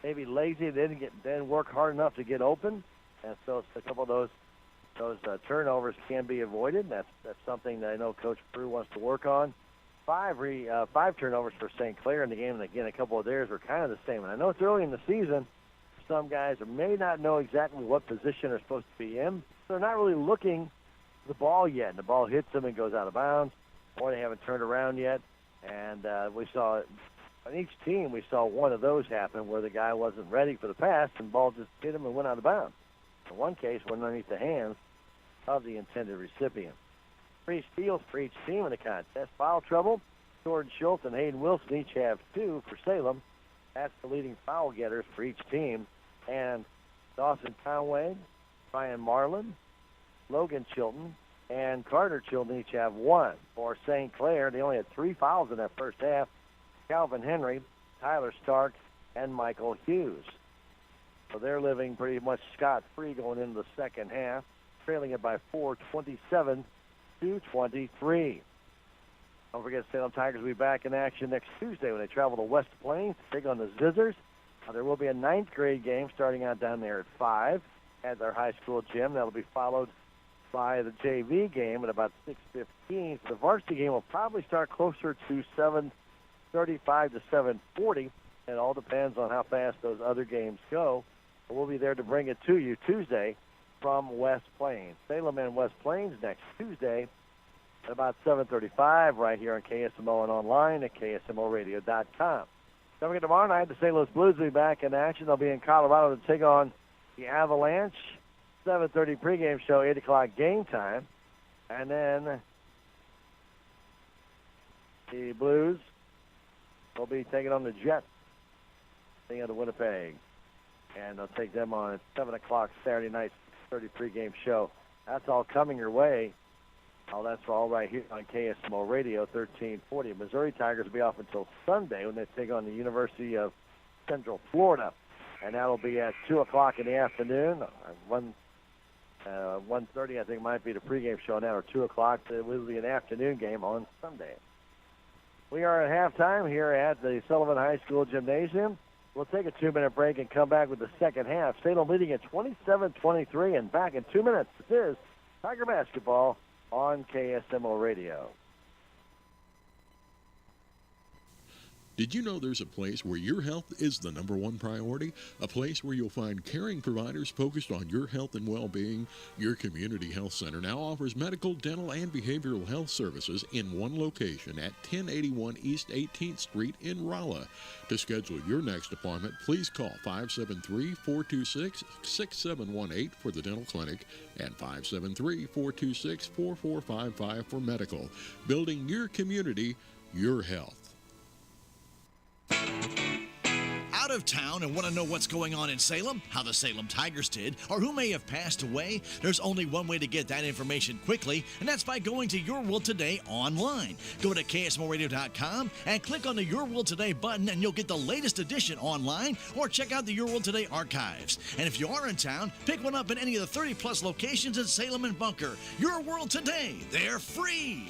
maybe lazy. They didn't work hard enough to get open, and so a couple of those turnovers can be avoided. That's something that I know Coach Prue wants to work on. 5 turnovers for St. Clair in the game, and again, a couple of theirs were kind of the same. And I know it's early in the season. Some guys may not know exactly what position they're supposed to be in. They're not really looking at the ball yet, and the ball hits them and goes out of bounds, or they haven't turned around yet. And we saw on each team, we saw one of those happen where the guy wasn't ready for the pass and the ball just hit him and went out of bounds. In one case, went underneath the hands of the intended recipient. 3 steals for each team in the contest. Foul trouble. Jordan Schultz and Hayden Wilson each have 2 for Salem. That's the leading foul getters for each team. And Dawson Conway, Brian Marlin, Logan Chilton, and Carter Chilton each have 1. For St. Clair, they only had 3 fouls in that first half. Calvin Henry, Tyler Stark, and Michael Hughes. So they're living pretty much scot-free going into the second half, trailing it by 4, 27-23. Don't forget, Salem Tigers will be back in action next Tuesday when they travel to West Plains to take on the Zizzers. There will be a 9th grade game starting out down there at 5 at their high school gym. That'll be followed by the JV game at about 6:15. The varsity game will probably start closer to 7:35 to 7:40. It all depends on how fast those other games go. But we'll be there to bring it to you Tuesday from West Plains. Salem and West Plains next Tuesday at about 7:35 right here on KSMO and online at KSMOradio.com. Don't forget, tomorrow night, the St. Louis Blues will be back in action. They'll be in Colorado to take on the Avalanche. 7:30 pregame show, 8 o'clock game time. And then the Blues will be taking on the Jets, taking on the Winnipeg. And they'll take them on at 7 o'clock Saturday night, 6:30 pregame show. That's all coming your way. Oh, that's all right here on KSMO Radio, 1340. Missouri Tigers will be off until Sunday when they take on the University of Central Florida. And that'll be at 2 o'clock in the afternoon. 1:30, I think, might be the pregame show now, or 2 o'clock. It will be an afternoon game on Sunday. We are at halftime here at the Sullivan High School Gymnasium. We'll take a 2-minute break and come back with the second half. Salem leading at 27-23, and back in 2 minutes. This is Tiger Basketball on KSMO Radio. Did you know there's a place where your health is the #1 priority? A place where you'll find caring providers focused on your health and well-being? Your community health center now offers medical, dental, and behavioral health services in one location at 1081 East 18th Street in Rolla. To schedule your next appointment, please call 573-426-6718 for the dental clinic and 573-426-4455 for medical. Building your community, your health. Out of town and want to know what's going on in Salem, how the Salem Tigers did, or who may have passed away? There's only one way to get that information quickly, and that's by going to Your World Today online. Go to KSMOradio.com and click on the Your World Today button, and you'll get the latest edition online, or check out the Your World Today archives. And if you are in town, pick one up in any of the 30-plus locations in Salem and Bunker. Your World Today, they're free.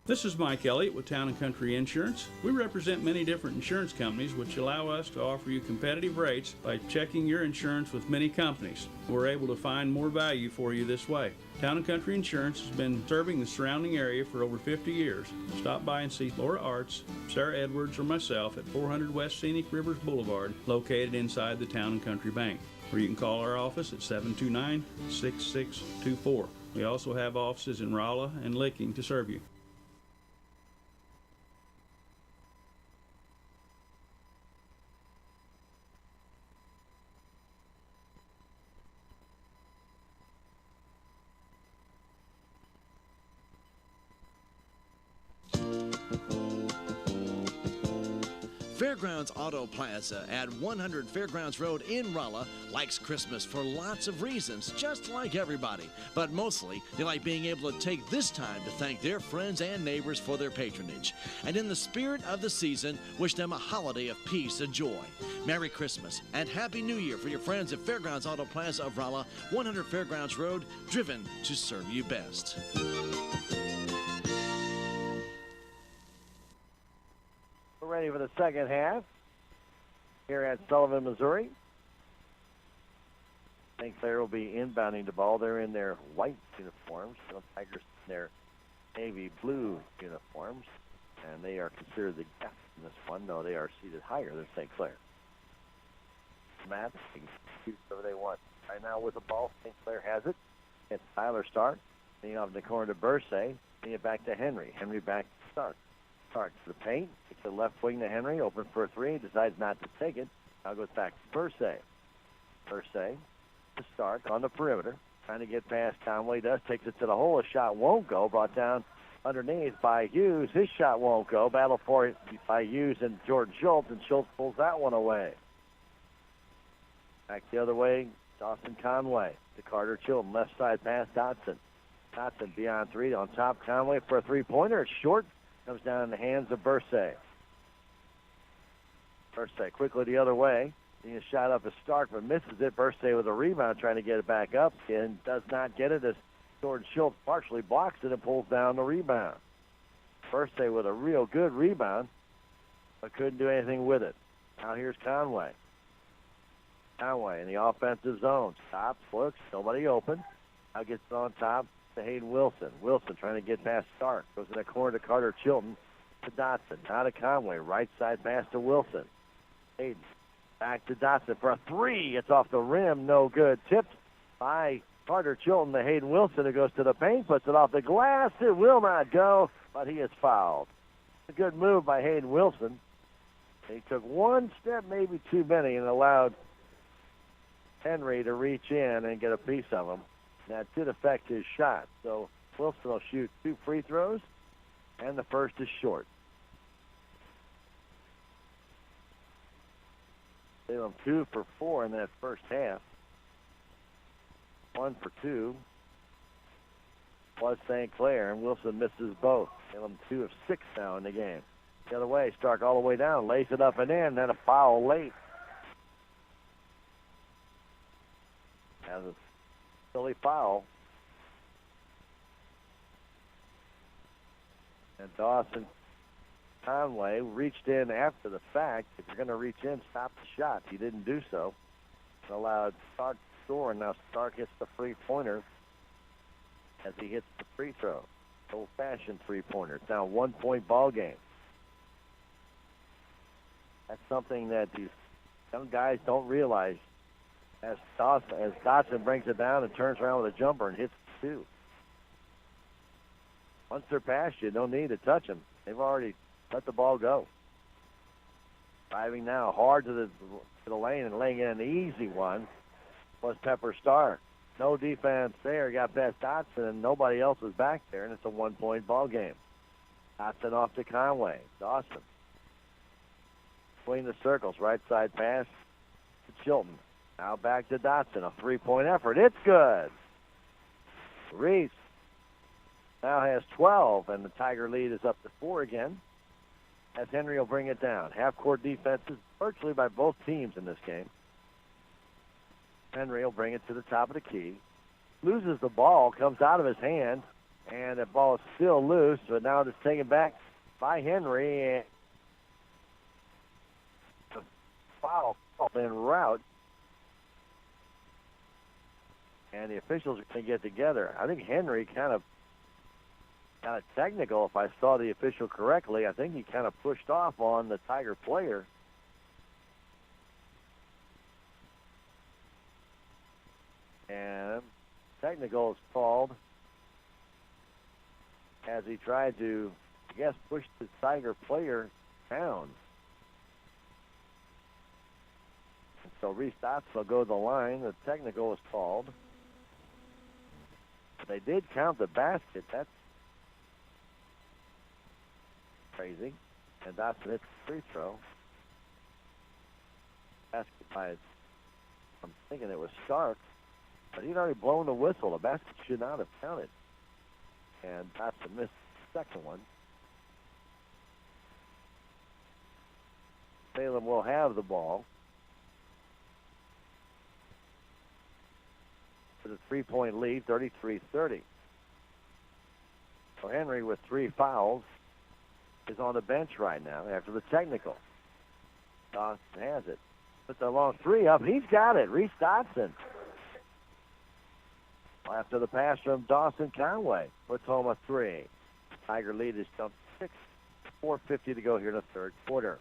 This is Mike Elliott with Town & Country Insurance. We represent many different insurance companies which allow us to offer you competitive rates by checking your insurance with many companies. We're able to find more value for you this way. Town & Country Insurance has been serving the surrounding area for over 50 years. Stop by and see Laura Arts, Sarah Edwards, or myself at 400 West Scenic Rivers Boulevard, located inside the Town & Country Bank. Or you can call our office at 729-6624. We also have offices in Rolla and Licking to serve you. Fairgrounds Auto Plaza at 100 Fairgrounds Road in Rolla likes Christmas for lots of reasons, just like everybody. But mostly, they like being able to take this time to thank their friends and neighbors for their patronage. And in the spirit of the season, wish them a holiday of peace and joy. Merry Christmas and Happy New Year for your friends at Fairgrounds Auto Plaza of Rolla, 100 Fairgrounds Road, driven to serve you best. We're ready for the second half here at Sullivan, Missouri. St. Clair will be inbounding the ball. They're in their white uniforms. The Tigers in their navy blue uniforms. And they are considered the guests in this one. No, they are seated higher than St. Clair. Matt, they can shoot whatever they want. Right now with the ball, St. Clair has it. It's Tyler Stark. Then off in the corner to Bursay. Then it back to Henry. Henry back to Stark. Stark to the paint. It's the left wing to Henry. Open for a three. Decides not to take it. Now goes back to Bursay. Bursay to Stark on the perimeter. Trying to get past Conway. Does. Takes it to the hole. A shot won't go. Brought down underneath by Hughes. His shot won't go. Battle for it by Hughes and Jordan Schultz. And Schultz pulls that one away. Back the other way. Dawson Conway to Carter Chilton. Left side pass Dotson. Dotson beyond three. On top Conway for a three-pointer. It's short. Comes down in the hands of Bursay. Bursay quickly the other way. He shot up as Stark, but misses it. Bursay with a rebound, trying to get it back up, and does not get it as Jordan Schultz partially blocks it and pulls down the rebound. Bursay with a real good rebound, but couldn't do anything with it. Now here's Conway. Conway in the offensive zone. Stops, looks, nobody open. Now gets it on top to Hayden Wilson. Wilson trying to get past Stark. Goes in the corner to Carter Chilton to Dotson. Now to Conway. Right side pass to Wilson. Hayden back to Dotson for a three. It's off the rim. No good. Tipped by Carter Chilton to Hayden Wilson, who goes to the paint, puts it off the glass. It will not go, but he is fouled. A good move by Hayden Wilson. He took one step, maybe too many, and allowed Henry to reach in and get a piece of him. That did affect his shot. So Wilson will shoot 2 free throws, and the first is short. Salem 2 for 4 in that first half. 1 for 2 was St. Clair, and Wilson misses both. Salem 2 of 6 now in the game. The other way, Stark all the way down, lays it up and in, then a foul late. Has a silly foul. And Dawson Conway reached in after the fact. If you're going to reach in, stop the shot. He didn't do so. It allowed Stark to score, and now Stark hits the three-pointer as he hits the free throw. Old-fashioned three-pointer. It's now a 1-point ball game. That's something that these young guys don't realize. As Dotson brings it down and turns around with a jumper and hits the 2. Once they're past you, no need to touch them. They've already let the ball go. Driving now hard to the lane and laying in an easy one was Pepper Stark. No defense there. Got past Dotson, and nobody else was back there, and it's a 1-point ball game. Dotson off to Conway. Dawson. Between the circles, right side pass to Chilton. Now back to Dotson. A 3-point effort. It's good. Reese now has 12, and the Tiger lead is up to 4 again, as Henry will bring it down. Half-court defenses virtually by both teams in this game. Henry will bring it to the top of the key. Loses the ball, comes out of his hand, and the ball is still loose, but now it's taken back by Henry. And the foul en route. And the officials are going to get together. I think Henry kind of got technical, if I saw the official correctly. I think he kind of pushed off on the Tiger player. And technical is called as he tried to, I guess, push the Tiger player down. And so Reese Dotson will go to the line. The technical is called. They did count the basket. That's crazy. And Dotson hits the free throw. Basket by, I'm thinking it was Stark, but he'd already blown the whistle. The basket should not have counted. And Dotson missed the second one. Salem will have the ball. With a 3-point lead, 33-30. So Henry, with 3 fouls, is on the bench right now after the technical. Dawson has it. Puts a long 3 up. He's got it. Reese Dotson. After the pass from Dawson Conway, puts home a 3. Tiger lead is jumped 6. 4:50 to go here in the third quarter.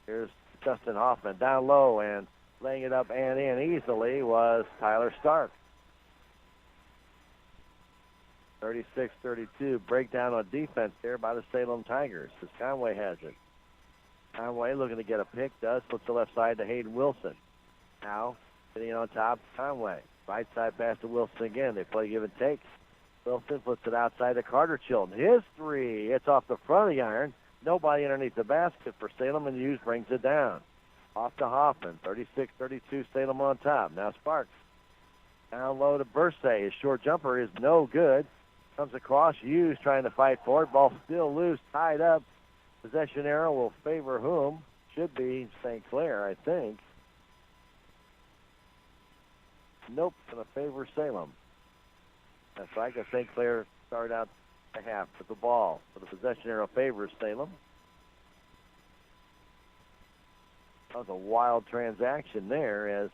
Here's Justin Hoffman down low, and laying it up and in easily was Tyler Stark. 36-32. Breakdown on defense there by the Salem Tigers as Conway has it. Conway looking to get a pick, does. Flips the left side to Hayden Wilson. Now, sitting on top, Conway. Right side pass to Wilson again. They play give and take. Wilson flips it outside to Carter Chilton. His three. It's off the front of the iron. Nobody underneath the basket for Salem, and Hughes brings it down. Off to Hoffman. 36-32, Salem on top. Now Sparks. Down low to Bursay. His short jumper is no good. Comes across. Hughes trying to fight for it. Ball still loose, tied up. Possession arrow will favor whom? Should be St. Clair, I think. Nope, going to favor Salem. That's right, because St. Clair started out the half with the ball. So the possession arrow favors Salem. That was a wild transaction there as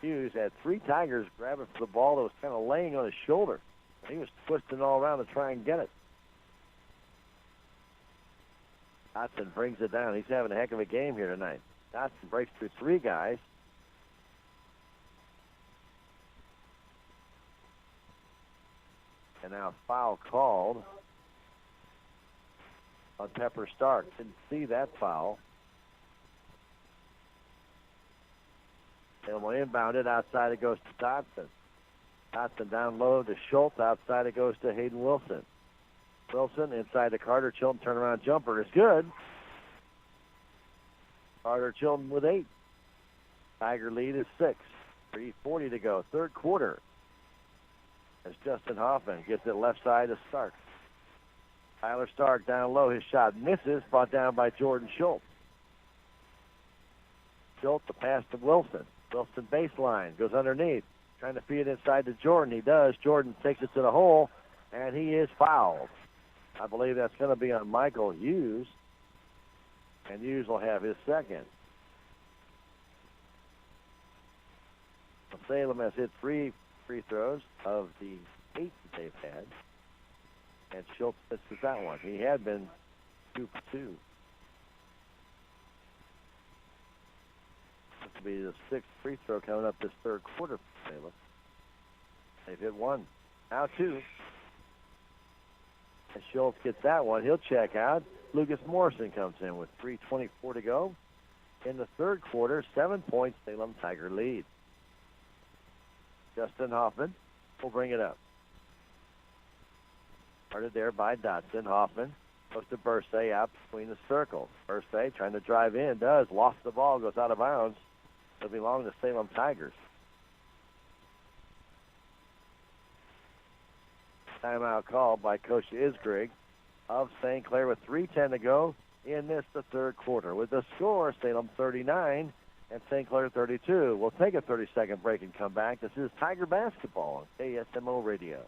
Hughes had three Tigers grabbing for the ball that was kind of laying on his shoulder. He was twisting all around to try and get it. Dotson brings it down. He's having a heck of a game here tonight. Dotson breaks through three guys. And now foul called on Pepper Stark. Didn't see that foul. And will inbound it. Outside it goes to Dotson. Dotson down low to Schultz. Outside it goes to Hayden Wilson. Wilson inside to Carter Chilton. Turnaround jumper is good. Carter Chilton with 8. Tiger lead is 6. 3:40 to go. Third quarter. As Justin Hoffman gets it left side to Stark. Tyler Stark down low. His shot misses. Brought down by Jordan Schultz. Schultz, the pass to Wilson. Wilson baseline. Goes underneath. Trying to feed it inside to Jordan. He does. Jordan takes it to the hole. And he is fouled. I believe that's going to be on Michael Hughes. And Hughes will have his second. Salem has hit 3 free throws of the 8 that they've had. And Schultz misses that one. He had been 2 for 2. This will be the 6th free throw coming up this third quarter for Salem. They've hit 1. Now 2. And Schultz gets that one. He'll check out. Lucas Morrison comes in with 3:24 to go. In the third quarter, 7 points, Salem Tiger lead. Justin Hoffman will bring it up. Started there by Dotson. Hoffman goes to Bursay out between the circles. Bursay trying to drive in, does. Lost the ball, goes out of bounds. It'll belong to Salem Tigers. Timeout called by Coach Isgrig of St. Clair with 3:10 to go in this, the third quarter. With the score, Salem 39 and St. Clair 32. We'll take a 30-second break and come back. This is Tiger Basketball on KSMO Radio.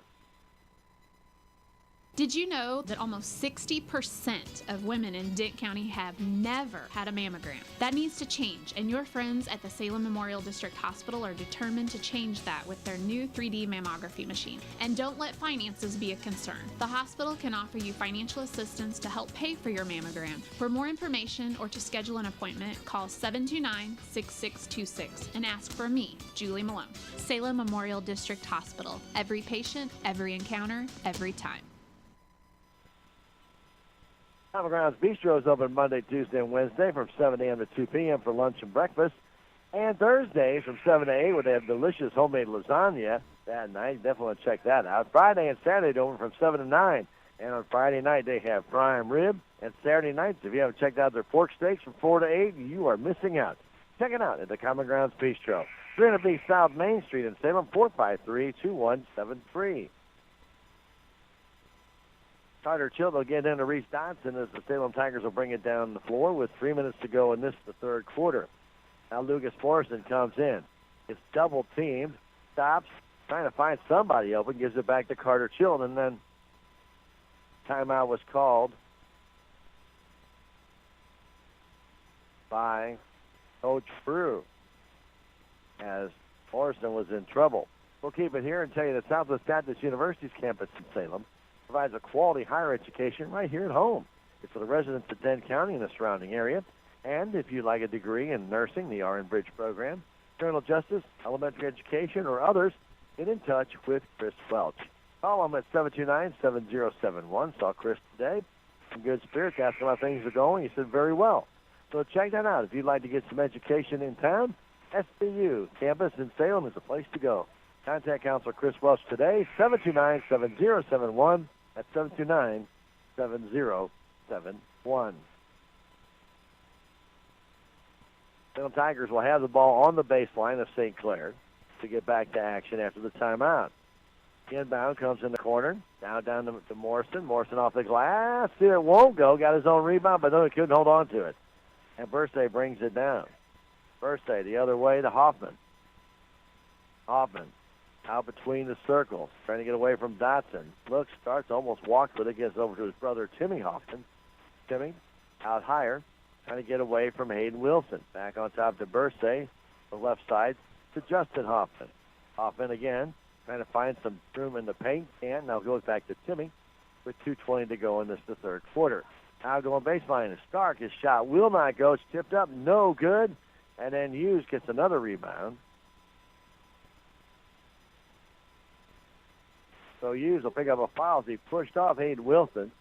Did you know that almost 60% of women in Dent County have never had a mammogram? That needs to change, and your friends at the Salem Memorial District Hospital are determined to change that with their new 3D mammography machine. And don't let finances be a concern. The hospital can offer you financial assistance to help pay for your mammogram. For more information or to schedule an appointment, call 729-6626 and ask for me, Julie Malone. Salem Memorial District Hospital. Every patient, every encounter, every time. Common Grounds Bistro is open Monday, Tuesday, and Wednesday from 7 a.m. to 2 p.m. for lunch and breakfast. And Thursday from 7 to 8 where they have delicious homemade lasagna that night. Definitely want to check that out. Friday and Saturday they're open from 7 to 9. And on Friday night they have prime rib. And Saturday nights, if you haven't checked out their pork steaks from 4 to 8, you are missing out. Check it out at the Common Grounds Bistro. 300B South Main Street in Salem, 453-2173. Carter Chilton will get into Reese Dodson as the Salem Tigers will bring it down the floor with 3 minutes to go in this, the third quarter. Now Lucas Morrison comes in. It's double teamed, stops, trying to find somebody open, gives it back to Carter Chilton, and then timeout was called by Coach Frew as Morrison was in trouble. We'll keep it here and tell you that Southwest Baptist University's campus in Salem provides a quality higher education right here at home. It's for the residents of Dent County and the surrounding area. And if you'd like a degree in nursing, the RN Bridge program, criminal justice, elementary education, or others, get in touch with Chris Welch. Call them at 729-7071. Saw Chris today. Some good spirits. Asked him how things are going. He said, very well. So check that out. If you'd like to get some education in town, SBU campus in Salem is the place to go. Contact Counselor Chris Welch today, 729-7071. That's 729-7071. Salem Tigers will have the ball on the baseline of St. Clair to get back to action after the timeout. Inbound comes in the corner. Now down to Morrison. Morrison off the glass. See, it won't go. Got his own rebound, but no, he couldn't hold on to it. And Bursay brings it down. Bursay the other way to Hoffman. Hoffman out between the circles, trying to get away from Dotson. Looks, starts, almost walks with it, gets over to his brother Timmy Hoffman. Timmy out higher, trying to get away from Hayden Wilson. Back on top to Bursay, the left side to Justin Hoffman. Hoffman again, trying to find some room in the paint. And now goes back to Timmy with 2:20 to go in this the third quarter. Now going baseline is Stark. His shot will not go. It's tipped up, no good. And then Hughes gets another rebound. So Hughes will pick up a foul as he pushed off Hayden Wilson.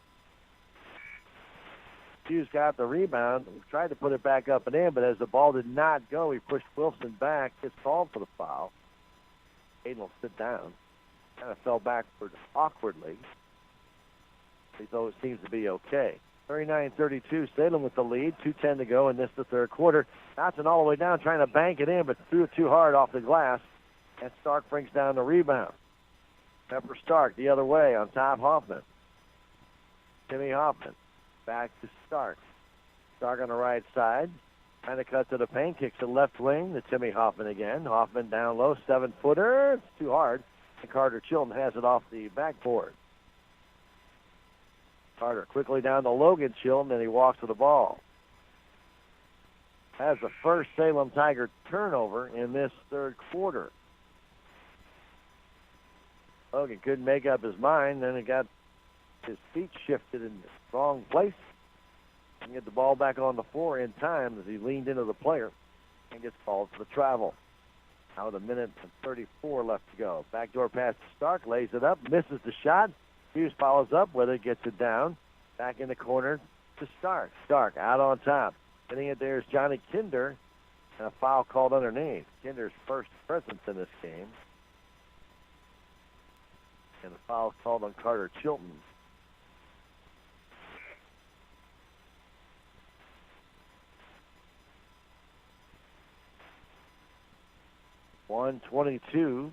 Hughes got the rebound, tried to put it back up and in, but as the ball did not go, he pushed Wilson back, gets called for the foul. Hayden will sit down. Kind of fell backward awkwardly. Though it seems to be okay. 39-32, Salem with the lead. 2:10 to go in this the third quarter. Dotson all the way down, trying to bank it in, but threw it too hard off the glass. And Stark brings down the rebound. Pepper Stark the other way on top Hoffman. Timmy Hoffman back to Stark. Stark on the right side. Trying to cut to the paint. Kicks to left wing to Timmy Hoffman again. Hoffman down low. 7-footer. It's too hard. And Carter Chilton has it off the backboard. Carter quickly down to Logan Chilton, and he walks to the ball. Has the first Salem Tiger turnover in this third quarter. Logan couldn't make up his mind. Then he got his feet shifted in the wrong place. And get the ball back on the floor in time as he leaned into the player and gets called for the travel. Now with 1:34 left to go. Backdoor pass to Stark, lays it up, misses the shot. Hughes follows up with it, gets it down. Back in the corner to Stark. Stark out on top. Getting it there is Johnny Kinder. And a foul called underneath. Kinder's first presence in this game. And a foul called on Carter Chilton. .122 to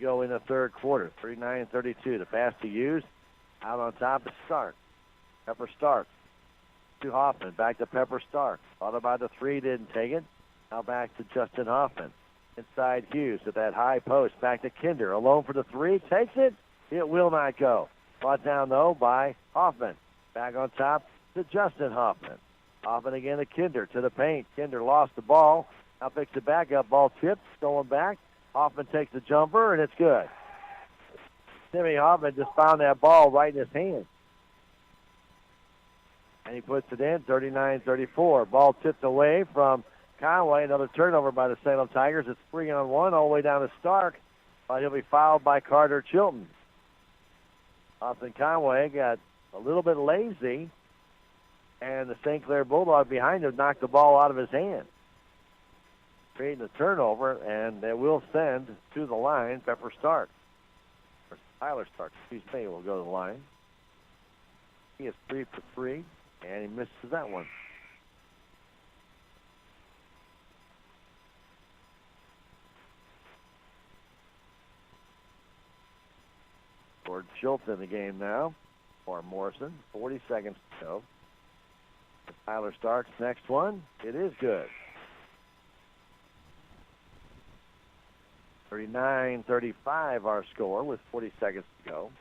go in the third quarter. 39-32. The pass to Hughes. Out on top is Stark. Pepper Stark. To Hoffman. Back to Pepper Stark. Thought about the three. Didn't take it. Now back to Justin Hoffman. Inside Hughes at that high post. Back to Kinder. Alone for the three. Takes it. It will not go. Brought down, though, by Hoffman. Back on top to Justin Hoffman. Hoffman again to Kinder. To the paint. Kinder lost the ball. Now picks it back up. Ball tipped. Stolen back. Hoffman takes the jumper, and it's good. Timmy Hoffman just found that ball right in his hand. And he puts it in, 39-34. Ball tipped away from Conway. Another turnover by the Salem Tigers. It's 3-on-1 all the way down to Stark. But he'll be fouled by Carter Chilton. Austin Conway got a little bit lazy, and the St. Clair Bulldog behind him knocked the ball out of his hand, creating a turnover, and they will send to the line Pepper Stark. Or Tyler Stark, excuse me, will go to the line. He is 3 for 3, and he misses that one. For Chilton in the game now, or Morrison, 40 seconds to go. Tyler Stark's next one, it is good. 39-35 our score with 40 seconds to go.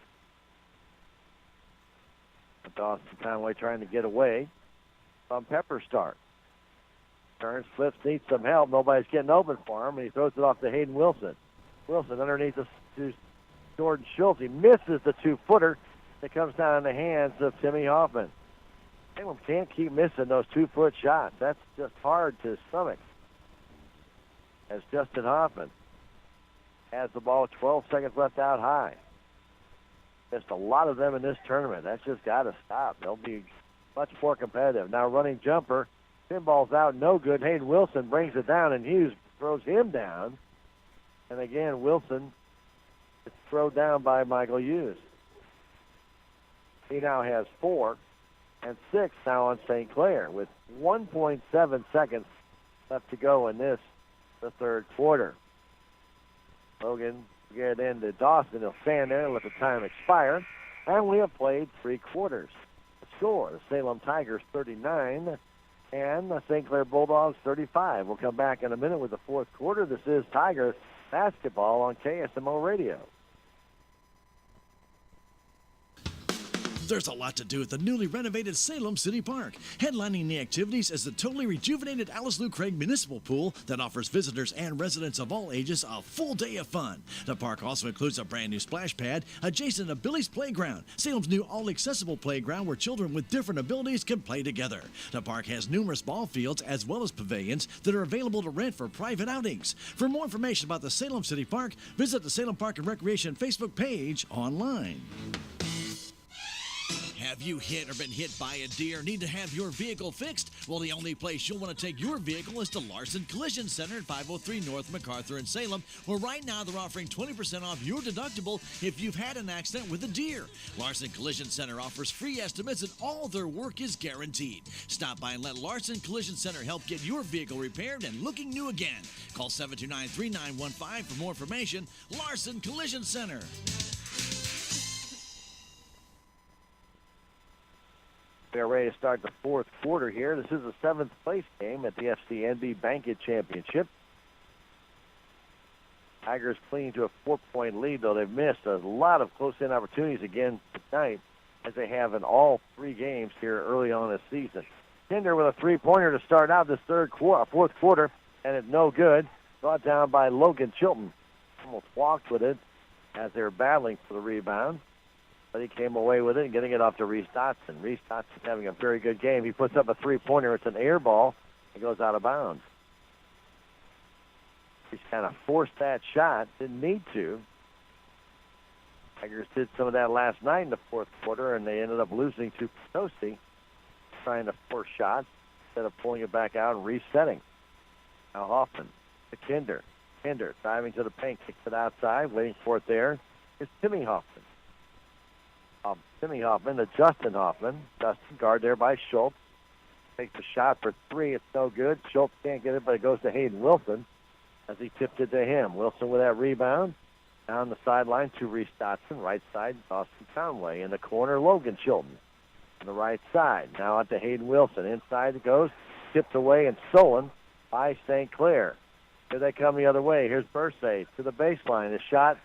Dawson Conway trying to get away from Pepper Stark. Turns, flips, needs some help. Nobody's getting open for him, and he throws it off to Hayden Wilson. Wilson underneath to Jordan Schultz. He misses the 2-footer that comes down in the hands of Timmy Hoffman. Salem can't keep missing those 2-foot shots. That's just hard to stomach. As Justin Hoffman has the ball, 12 seconds left out high. Just a lot of them in this tournament. That's just got to stop. They'll be much more competitive. Now running jumper. Pinball's out, no good. Hayden Wilson brings it down, and Hughes throws him down. And again, Wilson is thrown down by Michael Hughes. He now has 4 and 6 now on St. Clair with 1.7 seconds left to go in the third quarter. Logan get into Dawson. He'll stand there and let the time expire. And we have played 3 quarters. The score, the Salem Tigers 39 and the St. Clair Bulldogs 35. We'll come back in a minute with the fourth quarter. This is Tiger basketball on KSMO Radio. There's a lot to do at the newly renovated Salem City Park. Headlining the activities is the totally rejuvenated Alice Lou Craig Municipal Pool that offers visitors and residents of all ages a full day of fun. The park also includes a brand new splash pad adjacent to Billy's Playground, Salem's new all-accessible playground where children with different abilities can play together. The park has numerous ball fields as well as pavilions that are available to rent for private outings. For more information about the Salem City Park, visit the Salem Park and Recreation Facebook page online. Have you hit or been hit by a deer? Need to have your vehicle fixed? Well, the only place you'll want to take your vehicle is to Larson Collision Center at 503 North MacArthur in Salem, where right now they're offering 20% off your deductible if you've had an accident with a deer. Larson Collision Center offers free estimates and all their work is guaranteed. Stop by and let Larson Collision Center help get your vehicle repaired and looking new again. Call 729-3915 for more information. Larson Collision Center. They're ready to start the fourth quarter here. This is the 7th place game at the FCNB Bank-It Championship. Tigers clinging to a 4-point lead, though they've missed a lot of close-in opportunities again tonight, as they have in all 3 games here early on this season. Tinder with a 3-pointer to start out this fourth quarter, and it's no good. Brought down by Logan Chilton. Almost walked with it as they were battling for the rebound. But he came away with it and getting it off to Reese Dotson. Reese Dotson's having a very good game. He puts up a 3-pointer. It's an air ball. It goes out of bounds. He's kind of forced that shot. Didn't need to. Tigers did some of that last night in the fourth quarter, and they ended up losing to Potosi, trying to force shots instead of pulling it back out and resetting. Now Hoffman to Kinder. Kinder diving to the paint, kicks it outside, waiting for it there. It's Timmy Hoffman. Timmy Hoffman to Justin Hoffman. Justin guard there by Schultz. Takes a shot for 3. It's no good. Schultz can't get it, but it goes to Hayden Wilson as he tipped it to him. Wilson with that rebound. Down the sideline to Reese Dotson. Right side, Austin Conway. In the corner, Logan Chilton. On the right side. Now out to Hayden Wilson. Inside it goes. Tipped away and stolen by St. Clair. Here they come the other way. Here's Bursay to the baseline. The shot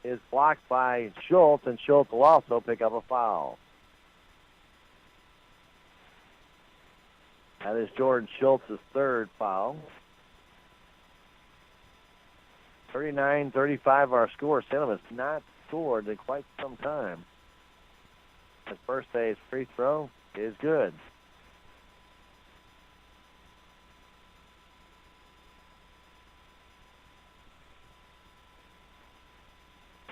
is blocked by Schultz, and Schultz will also pick up a foul. That is Jordan Schultz's 3rd foul. 39-35 our score. Salem has not scored in quite some time. His Bursay's free throw is good.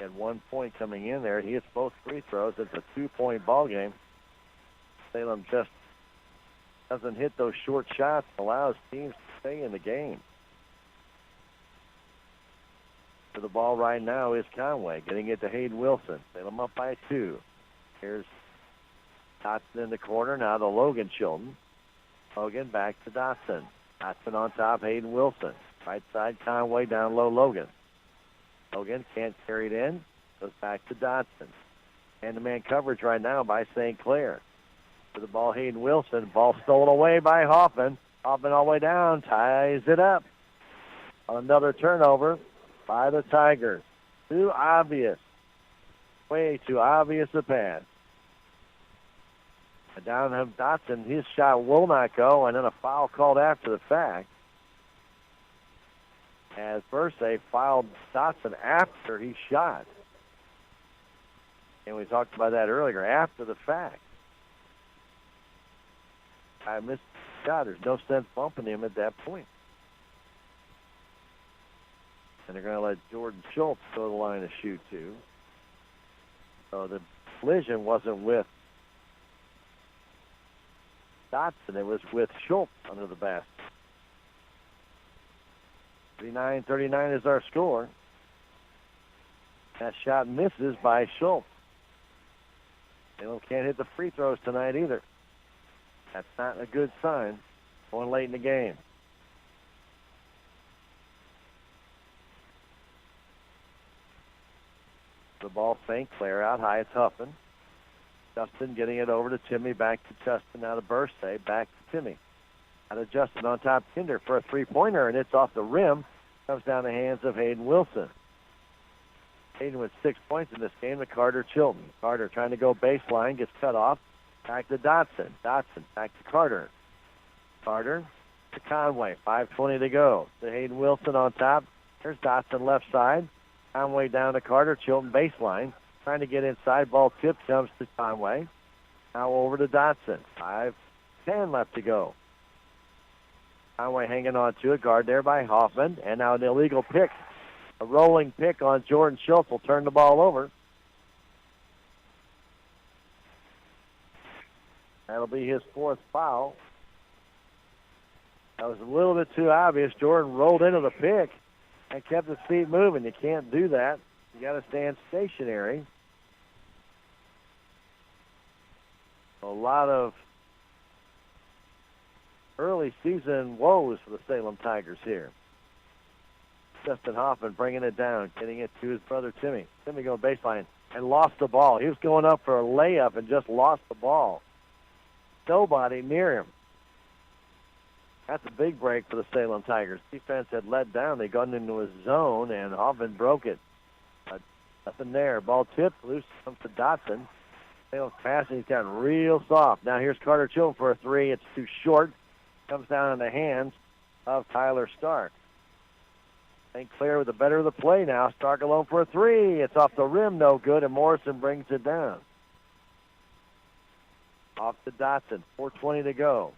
At 1 point coming in there. He hits both free throws. It's a 2-point ball game. Salem just doesn't hit those short shots, allows teams to stay in the game. For the ball right now is Conway, getting it to Hayden Wilson. Salem up by 2. Here's Dotson in the corner. Now to Logan Chilton. Logan back to Dotson. Dotson on top, Hayden Wilson. Right side, Conway, down low, Logan. Logan can't carry it in. Goes back to Dotson. Man-to-man coverage right now by St. Clair. For the ball, Hayden Wilson. Ball stolen away by Hoffman. Hoffman all the way down. Ties it up. Another turnover by the Tigers. Too obvious. Way too obvious a pass. And down to Dotson. His shot will not go. And then a foul called after the fact. As Bursay fouled Dotson after he shot. And we talked about that earlier, after the fact. I missed the shot. There's no sense bumping him at that point. And they're going to let Jordan Schultz go to the line to shoot 2. So the collision wasn't with Dotson, it was with Schultz under the basket. 39-39 is our score. That shot misses by Schultz. They can't hit the free throws tonight either. That's not a good sign going late in the game. The ball, St. Clair out high. It's Huffman. Justin getting it over to Timmy. Back to Justin. Out of Bursay. Back to Timmy. Out of Justin on top. Kinder for a three-pointer, and it's off the rim. Comes down the hands of Hayden Wilson. Hayden with 6 points in this game to Carter Chilton. Carter trying to go baseline. Gets cut off. Back to Dotson. Dotson back to Carter. Carter to Conway. 5:20 to go. To Hayden Wilson on top. There's Dotson left side. Conway down to Carter. Chilton baseline. Trying to get inside. Ball tipped. Comes to Conway. Now over to Dotson. 5:10 left to go. Conway hanging on to it. Guard there by Hoffman. And now an illegal pick. A rolling pick on Jordan Schultz will turn the ball over. That'll be his fourth foul. That was a little bit too obvious. Jordan rolled into the pick and kept his feet moving. You can't do that. You got to stand stationary. A lot of early season woes for the Salem Tigers here. Justin Hoffman bringing it down, getting it to his brother Timmy. Timmy going baseline and lost the ball. He was going up for a layup and just lost the ball. Nobody near him. That's a big break for the Salem Tigers. Defense had let down. They got into a zone, and Hoffman broke it. Nothing there. Ball tipped. Loose comes to Dotson. Salem's passing. He's gotten real soft. Now here's Carter Chilton for a three. It's too short. Comes down in the hands of Tyler Stark. St. Clair with the better of the play now. Stark alone for a three. It's off the rim, no good, and Morrison brings it down. Off to Dotson. 4:20 to go.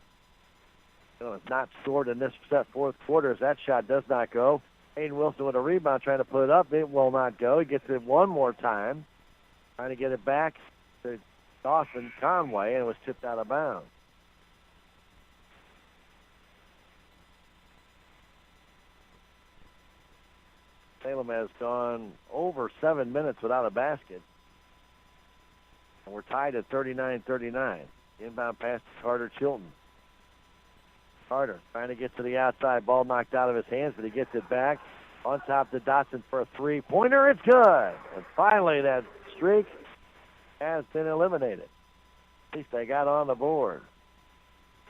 It's not scored in this fourth quarter as that shot does not go. Hayden Wilson with a rebound trying to put it up. It will not go. He gets it one more time. Trying to get it back to Dawson Conway, and it was tipped out of bounds. Salem has gone over 7 minutes without a basket. And we're tied at 39-39. Inbound pass to Carter Chilton. Carter trying to get to the outside. Ball knocked out of his hands, but he gets it back. On top to Dotson for a three-pointer. It's good. And finally, that streak has been eliminated. At least they got on the board.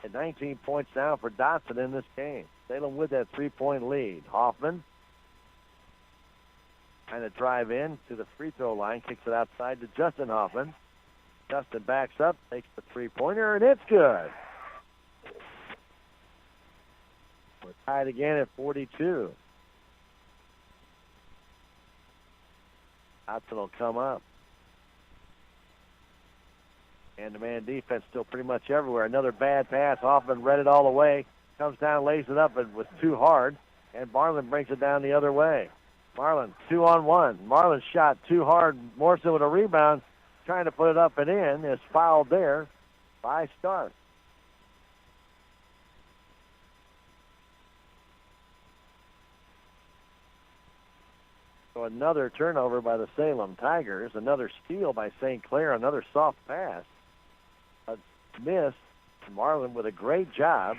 And 19 points now for Dotson in this game. Salem with that three-point lead. Hoffman trying to drive in to the free throw line. Kicks it outside to Justin Hoffman. Justin backs up, takes the three-pointer, and it's good. We're tied again at 42. Dotson will come up. Man-to-man defense still pretty much everywhere. Another bad pass. Hoffman read it all the way. Comes down, lays it up, and was too hard. And Marlin brings it down the other way. Marlin, 2-on-1. Marlin shot too hard. Morrison with a rebound, trying to put it up and in. Is fouled there by Stark. So another turnover by the Salem Tigers. Another steal by St. Clair. Another soft pass. A miss. Marlin with a great job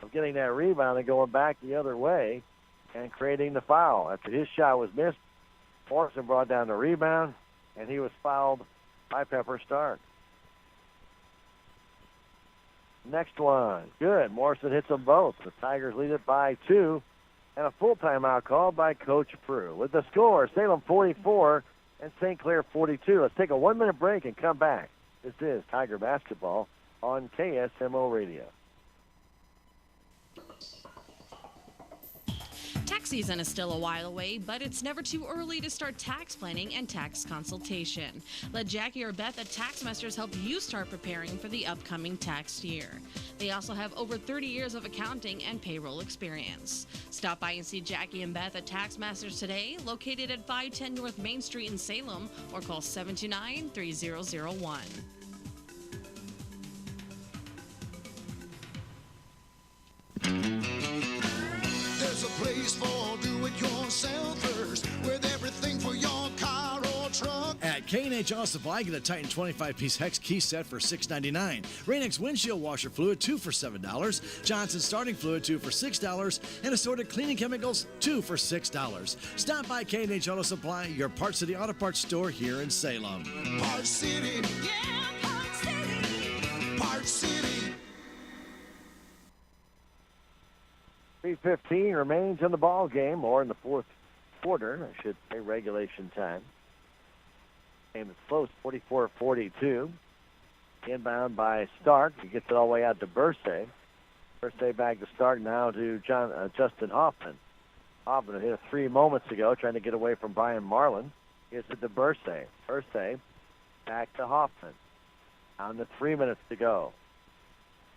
of getting that rebound and going back the other way and creating the foul. After his shot was missed, Morrison brought down the rebound, and he was fouled by Pepper Stark. Next one. Good. Morrison hits them both. The Tigers lead it by 2. And a full timeout called by Coach Prue. With the score, Salem 44 and St. Clair 42. Let's take a 1-minute break and come back. This is Tiger Basketball on KSMO Radio. Tax season is still a while away, but it's never too early to start tax planning and tax consultation. Let Jackie or Beth at Taxmasters help you start preparing for the upcoming tax year. They also have over 30 years of accounting and payroll experience. Stop by and see Jackie and Beth at Taxmasters today, located at 510 North Main Street in Salem, or call 729-3001. There's a place for do-it-yourselfers with everything for your car or truck. At K&H Auto Supply, get a Titan 25-piece hex key set for $6.99. Rain-X windshield washer fluid, 2 for $7. Johnson starting fluid, 2 for $6. And assorted cleaning chemicals, 2 for $6. Stop by K&H Auto Supply, your Parts City Auto Parts store here in Salem. Parts City. Yeah, Parts City. Parts City. 3:15 remains in the ball game, or in the fourth quarter, I should say, regulation time. Game is close, 44-42. Inbound by Stark. He gets it all the way out to Bursay. Bursay back to Stark, now to Justin Hoffman. Hoffman hit a 3 moments ago, trying to get away from Brian Marlin. Here's it to Bursay. Bursay back to Hoffman. Down to 3 minutes to go.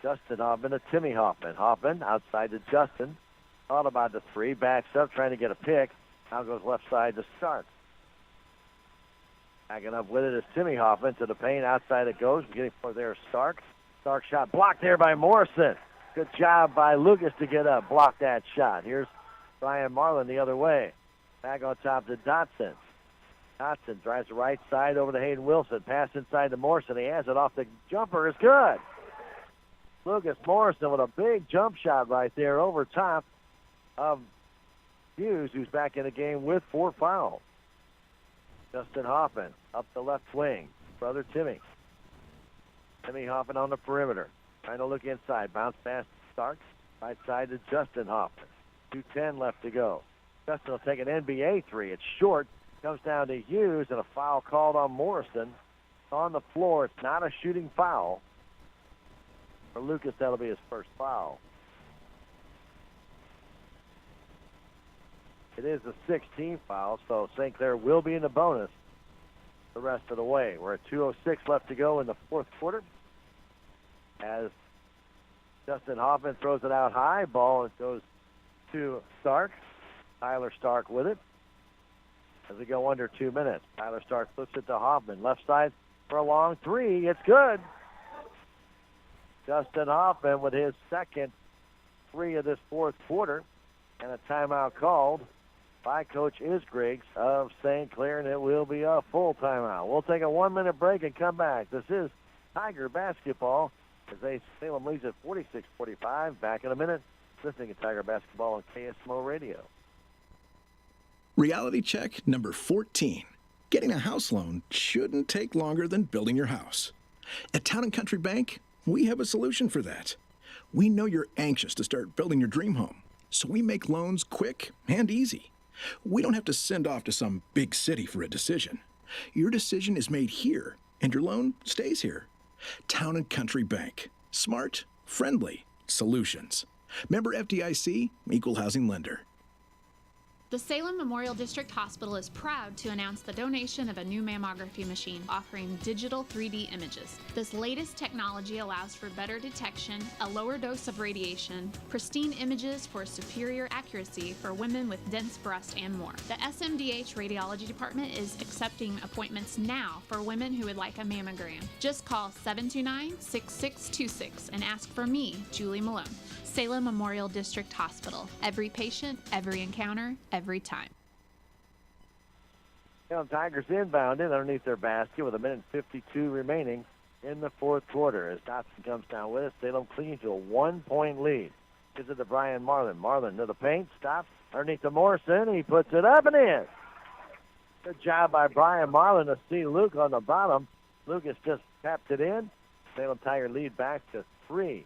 Justin Hoffman to Timmy Hoffman. Hoffman outside to Justin. Thought about the 3. Backs up, trying to get a pick. Now goes left side to Stark. Backing up with it is Timmy Hoffman to the paint. Outside it goes. Getting for there Stark. Stark shot blocked there by Morrison. Good job by Lucas to get up. Block that shot. Here's Brian Marlin the other way. Back on top to Dotson. Dotson drives the right side over to Hayden Wilson. Pass inside to Morrison. He has it off the jumper. It's good. Lucas Morrison with a big jump shot right there over top of Hughes, who's back in the game with 4 fouls. Justin Hoffman up the left wing. Brother Timmy. Timmy Hoffman on the perimeter. Trying to look inside. Bounce pass to Stark. Right side to Justin Hoffman. 2:10 left to go. Justin will take an NBA 3. It's short. Comes down to Hughes, and a foul called on Morrison. On the floor. It's not a shooting foul. For Lucas, that'll be his first foul. It is a 16 foul, so St. Clair will be in the bonus the rest of the way. We're at 2:06 left to go in the fourth quarter. As Justin Hoffman throws it out high, ball goes to Stark. Tyler Stark with it. As we go under 2 minutes, Tyler Stark flips it to Hoffman. Left side for a long 3. It's good. Justin Hoffman with his second 3 of this fourth quarter, and a timeout called by Coach Isgriggs of St. Clair, and it will be a full timeout. We'll take a 1-minute break and come back. This is Tiger basketball as Salem leads at 46-45. Back in a minute, listening to Tiger basketball on KSMO Radio. Reality check number 14. Getting a house loan shouldn't take longer than building your house. At Town & Country Bank, we have a solution for that. We know you're anxious to start building your dream home, so we make loans quick and easy. We don't have to send off to some big city for a decision. Your decision is made here, and your loan stays here. Town & Country Bank. Smart, friendly solutions. Member FDIC, equal housing lender. The Salem Memorial District Hospital is proud to announce the donation of a new mammography machine offering digital 3D images. This latest technology allows for better detection, a lower dose of radiation, pristine images for superior accuracy for women with dense breast, and more. The SMDH Radiology Department is accepting appointments now for women who would like a mammogram. Just call 729-6626 and ask for me, Julie Malone. Salem Memorial District Hospital. Every patient, every encounter, every time. Tigers inbounded underneath their basket with 1:52 remaining in the fourth quarter. As Dotson comes down with it, Salem cleans to a 1-point lead. Gives it to Brian Marlin. Marlin to the paint, stops underneath to Morrison. He puts it up and in. Good job by Brian Marlin to see Luke on the bottom. Lucas just tapped it in. Salem Tiger lead back to 3.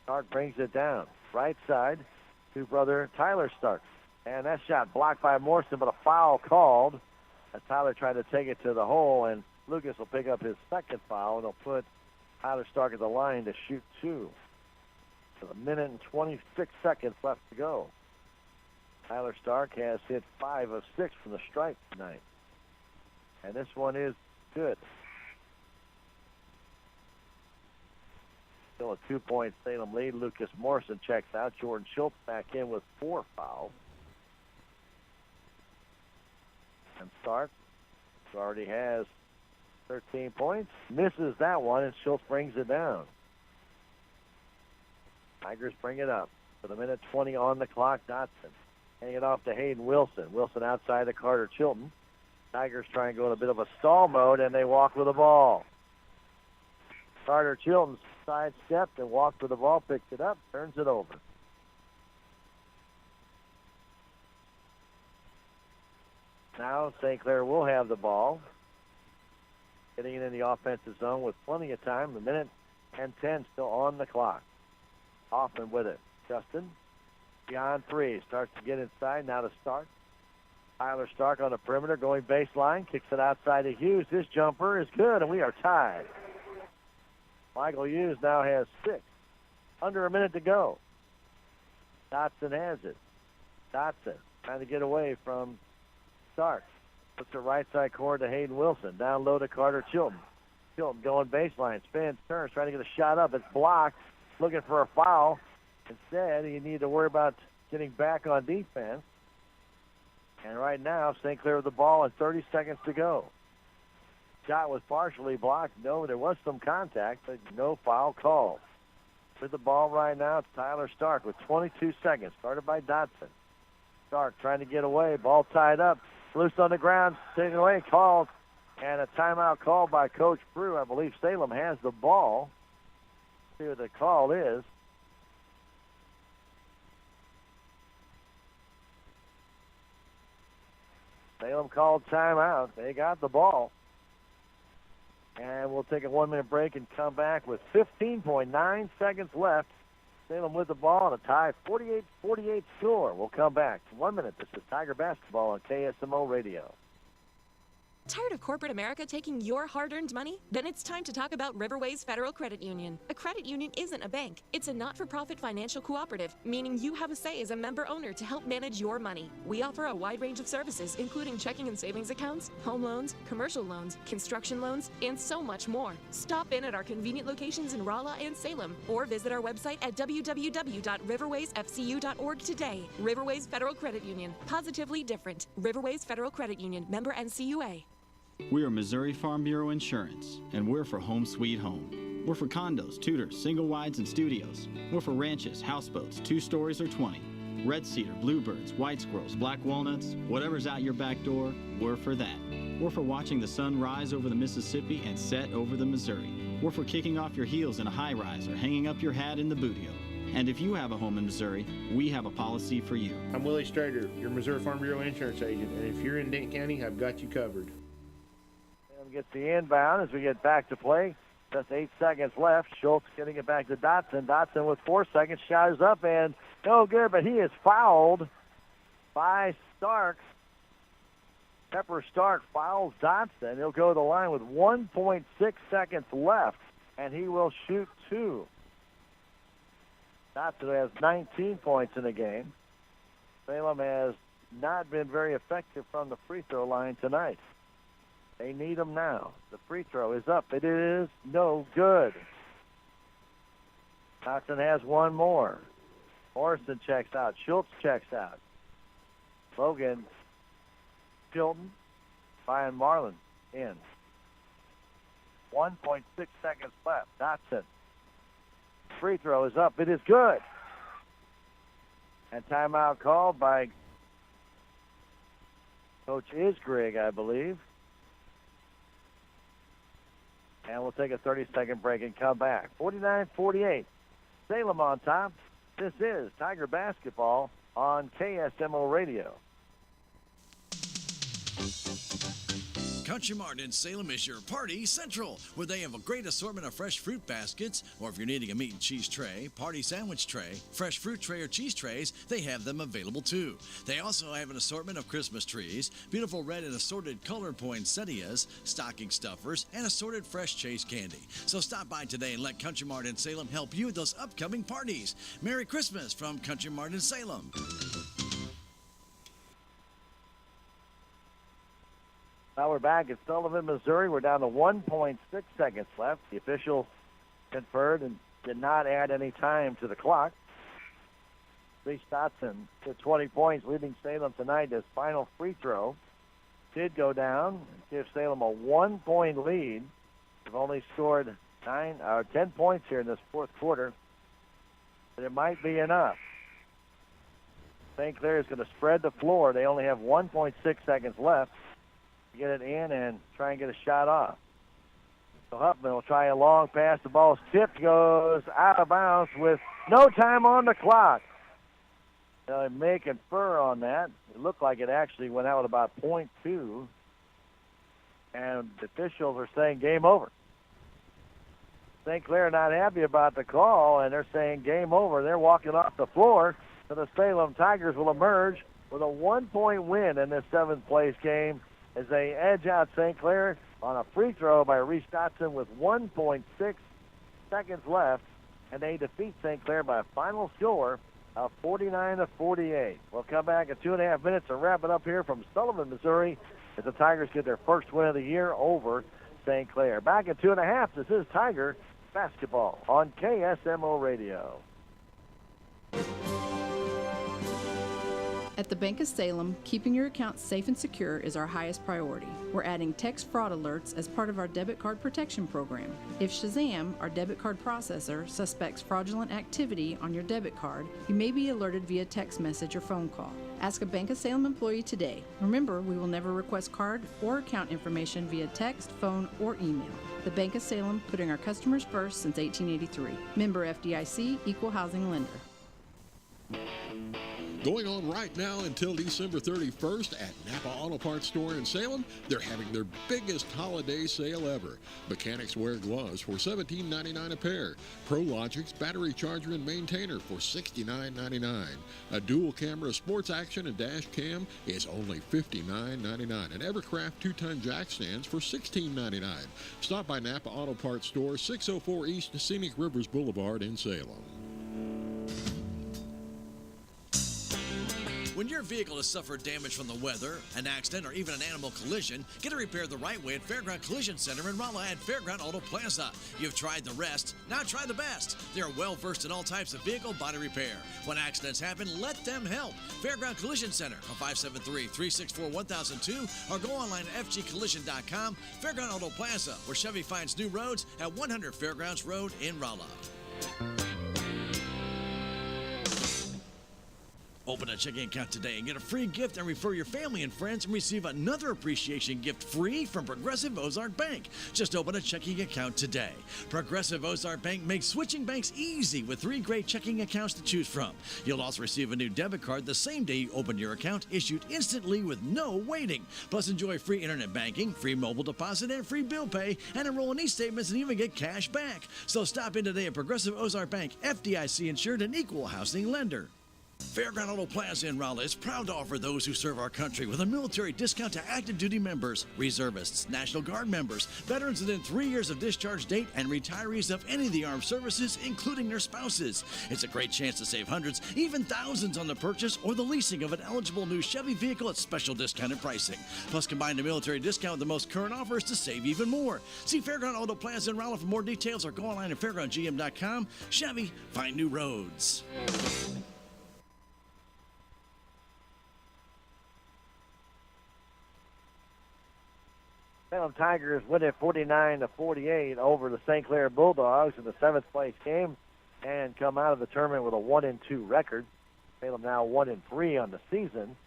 Stark brings it down. Right side to brother Tyler Stark. And that shot blocked by Morrison, but a foul called. As Tyler tried to take it to the hole, and Lucas will pick up his second foul, and he'll put Tyler Stark at the line to shoot 2. With 1:26 left to go. Tyler Stark has hit 5 of 6 from the stripe tonight. And this one is good. Still a 2-point Salem lead. Lucas Morrison checks out. Jordan Schultz back in with 4 fouls. And Stark, who already has 13 points, misses that one, and Schultz brings it down. Tigers bring it up with 1:20 on the clock. Dotson handing it off to Hayden Wilson. Wilson outside to Carter Chilton. Tigers try and go in a bit of a stall mode, and they walk with the ball. Carter Chilton sidestepped and walked with the ball, picked it up, turns it over. Now St. Clair will have the ball. Getting it in the offensive zone with plenty of time. 1:10 still on the clock. Hoffman with it. Justin beyond 3. Starts to get inside. Now to Stark. Tyler Stark on the perimeter going baseline. Kicks it outside to Hughes. This jumper is good, and we are tied. Michael Hughes now has 6. Under a minute to go. Dotson has it. Dotson trying to get away from Stark. Puts the right side corner to Hayden Wilson. Down low to Carter Chilton. Chilton going baseline. Spins, turns, trying to get a shot up. It's blocked. Looking for a foul. Instead, you need to worry about getting back on defense. And right now, St. Clair with the ball and 30 seconds to go. Shot was partially blocked. No, there was some contact, but no foul called. With the ball right now, it's Tyler Stark with 22 seconds. Started by Dotson. Stark trying to get away. Ball tied up. Loose on the ground. Taken away. Called. And a timeout called by Coach Prue. I believe Salem has the ball. See what the call is. Salem called timeout. They got the ball. And we'll take a 1-minute break and come back with 15.9 seconds left. Salem with the ball and a tie 48-48 score. We'll come back. 1 minute. This is Tiger Basketball on KSMO Radio. Tired of corporate America taking your hard-earned money? Then it's time to talk about Riverways Federal Credit Union. A credit union isn't a bank. It's a not-for-profit financial cooperative, meaning you have a say as a member owner to help manage your money. We offer a wide range of services, including checking and savings accounts, home loans, commercial loans, construction loans, and so much more. Stop in at our convenient locations in Rolla and Salem, or visit our website at www.riverwaysfcu.org today. Riverways Federal Credit Union. Positively different. Riverways Federal Credit Union. Member NCUA. We are Missouri Farm Bureau Insurance, and we're for home sweet home. We're for condos, tutors, single wides, and studios. We're for ranches, houseboats, 2 stories or 20. Red cedar, bluebirds, white squirrels, black walnuts, whatever's out your back door, we're for that. We're for watching the sun rise over the Mississippi and set over the Missouri. We're for kicking off your heels in a high-rise or hanging up your hat in the bootio. And if you have a home in Missouri, we have a policy for you. I'm Willie Strader, your Missouri Farm Bureau insurance agent, and if you're in Dayton County, I've got you covered. Gets the inbound as we get back to play. Just 8 seconds left. Schultz getting it back to Dotson. Dotson with 4 seconds. Shot is up and no good, but he is fouled by Stark. Pepper Stark fouls Dotson. He'll go to the line with 1.6 seconds left, and he will shoot 2. Dotson has 19 points in the game. Salem has not been very effective from the free throw line tonight. They need them now. The free throw is up. It is no good. Dotson has one more. Morrison checks out. Schultz checks out. Logan, Chilton, Ryan Marlin in. 1.6 seconds left. Dotson. Free throw is up. It is good. And timeout called by Coach Isgrig, I believe. And we'll take a 30-second break and come back. 49-48. Salem on top. This is Tiger Basketball on KSMO Radio. Country Mart in Salem is your party central, where they have a great assortment of fresh fruit baskets, or if you're needing a meat and cheese tray, party sandwich tray, fresh fruit tray, or cheese trays, they have them available too. They also have an assortment of Christmas trees, beautiful red and assorted color poinsettias, stocking stuffers, and assorted fresh chase candy. So stop by today and let Country Mart in Salem help you with those upcoming parties. Merry Christmas from Country Mart in Salem. Now we're back at Sullivan, Missouri. We're down to 1.6 seconds left. The officials conferred and did not add any time to the clock. Reese Dotson with 20 points, leading Salem tonight. His final free throw did go down and give Salem a 1-point lead. They've only scored 10 points here in this fourth quarter, but it might be enough. St. Clair is going to spread the floor. They only have 1.6 seconds left to get it in and try and get a shot off. So Huffman will try a long pass. The ball tipped, goes out of bounds with no time on the clock. They may confer on that. It looked like it actually went out at about .2. And the officials are saying game over. St. Clair not happy about the call, and they're saying game over. They're walking off the floor. So the Salem Tigers will emerge with a 1-point win in this 7th-place game as they edge out St. Clair on a free throw by Reese Dotson with 1.6 seconds left, and they defeat St. Clair by a final score of 49-48. We'll come back in 2.5 minutes and wrap it up here from Sullivan, Missouri, as the Tigers get their first win of the year over St. Clair. Back in 2.5, this is Tiger basketball on KSMO Radio. At the Bank of Salem, keeping your account safe and secure is our highest priority. We're adding text fraud alerts as part of our debit card protection program. If Shazam, our debit card processor, suspects fraudulent activity on your debit card, you may be alerted via text message or phone call. Ask a Bank of Salem employee today. Remember, we will never request card or account information via text, phone, or email. The Bank of Salem, putting our customers first since 1883. Member FDIC, Equal Housing Lender. Going on right now until December 31st at Napa Auto Parts Store in Salem, they're having their biggest holiday sale ever. Mechanics wear gloves for $17.99 a pair. ProLogix battery charger and maintainer for $69.99. A dual camera sports action and dash cam is only $59.99. And Evercraft 2-ton jack stands for $16.99. Stop by Napa Auto Parts Store, 604 East Scenic Rivers Boulevard in Salem. When your vehicle has suffered damage from the weather, an accident, or even an animal collision, get it repaired the right way at Fairground Collision Center in Rolla at Fairground Auto Plaza. You've tried the rest, now try the best. They are well versed in all types of vehicle body repair. When accidents happen, let them help. Fairground Collision Center on 573-364-1002 or go online at fgcollision.com. Fairground Auto Plaza, where Chevy finds new roads at 100 Fairgrounds Road in Rolla. Open a checking account today and get a free gift and refer your family and friends and receive another appreciation gift free from Progressive Ozark Bank. Just open a checking account today. Progressive Ozark Bank makes switching banks easy with 3 great checking accounts to choose from. You'll also receive a new debit card the same day you open your account, issued instantly with no waiting. Plus enjoy free internet banking, free mobile deposit, and free bill pay, and enroll in e-statements and even get cash back. So stop in today at Progressive Ozark Bank, FDIC insured and equal housing lender. Fairground Auto Plaza in Rolla is proud to offer those who serve our country with a military discount to active duty members, reservists, National Guard members, veterans within 3 years of discharge date, and retirees of any of the armed services, including their spouses. It's a great chance to save hundreds, even thousands on the purchase or the leasing of an eligible new Chevy vehicle at special discounted pricing. Plus, combine the military discount with the most current offers to save even more. See Fairground Auto Plaza in Rolla for more details or go online at fairgroundgm.com. Chevy, find new roads. Salem Tigers win it 49-48 over the St. Clair Bulldogs in the 7th place game and come out of the tournament with a 1-2 record. Salem now 1-3 on the season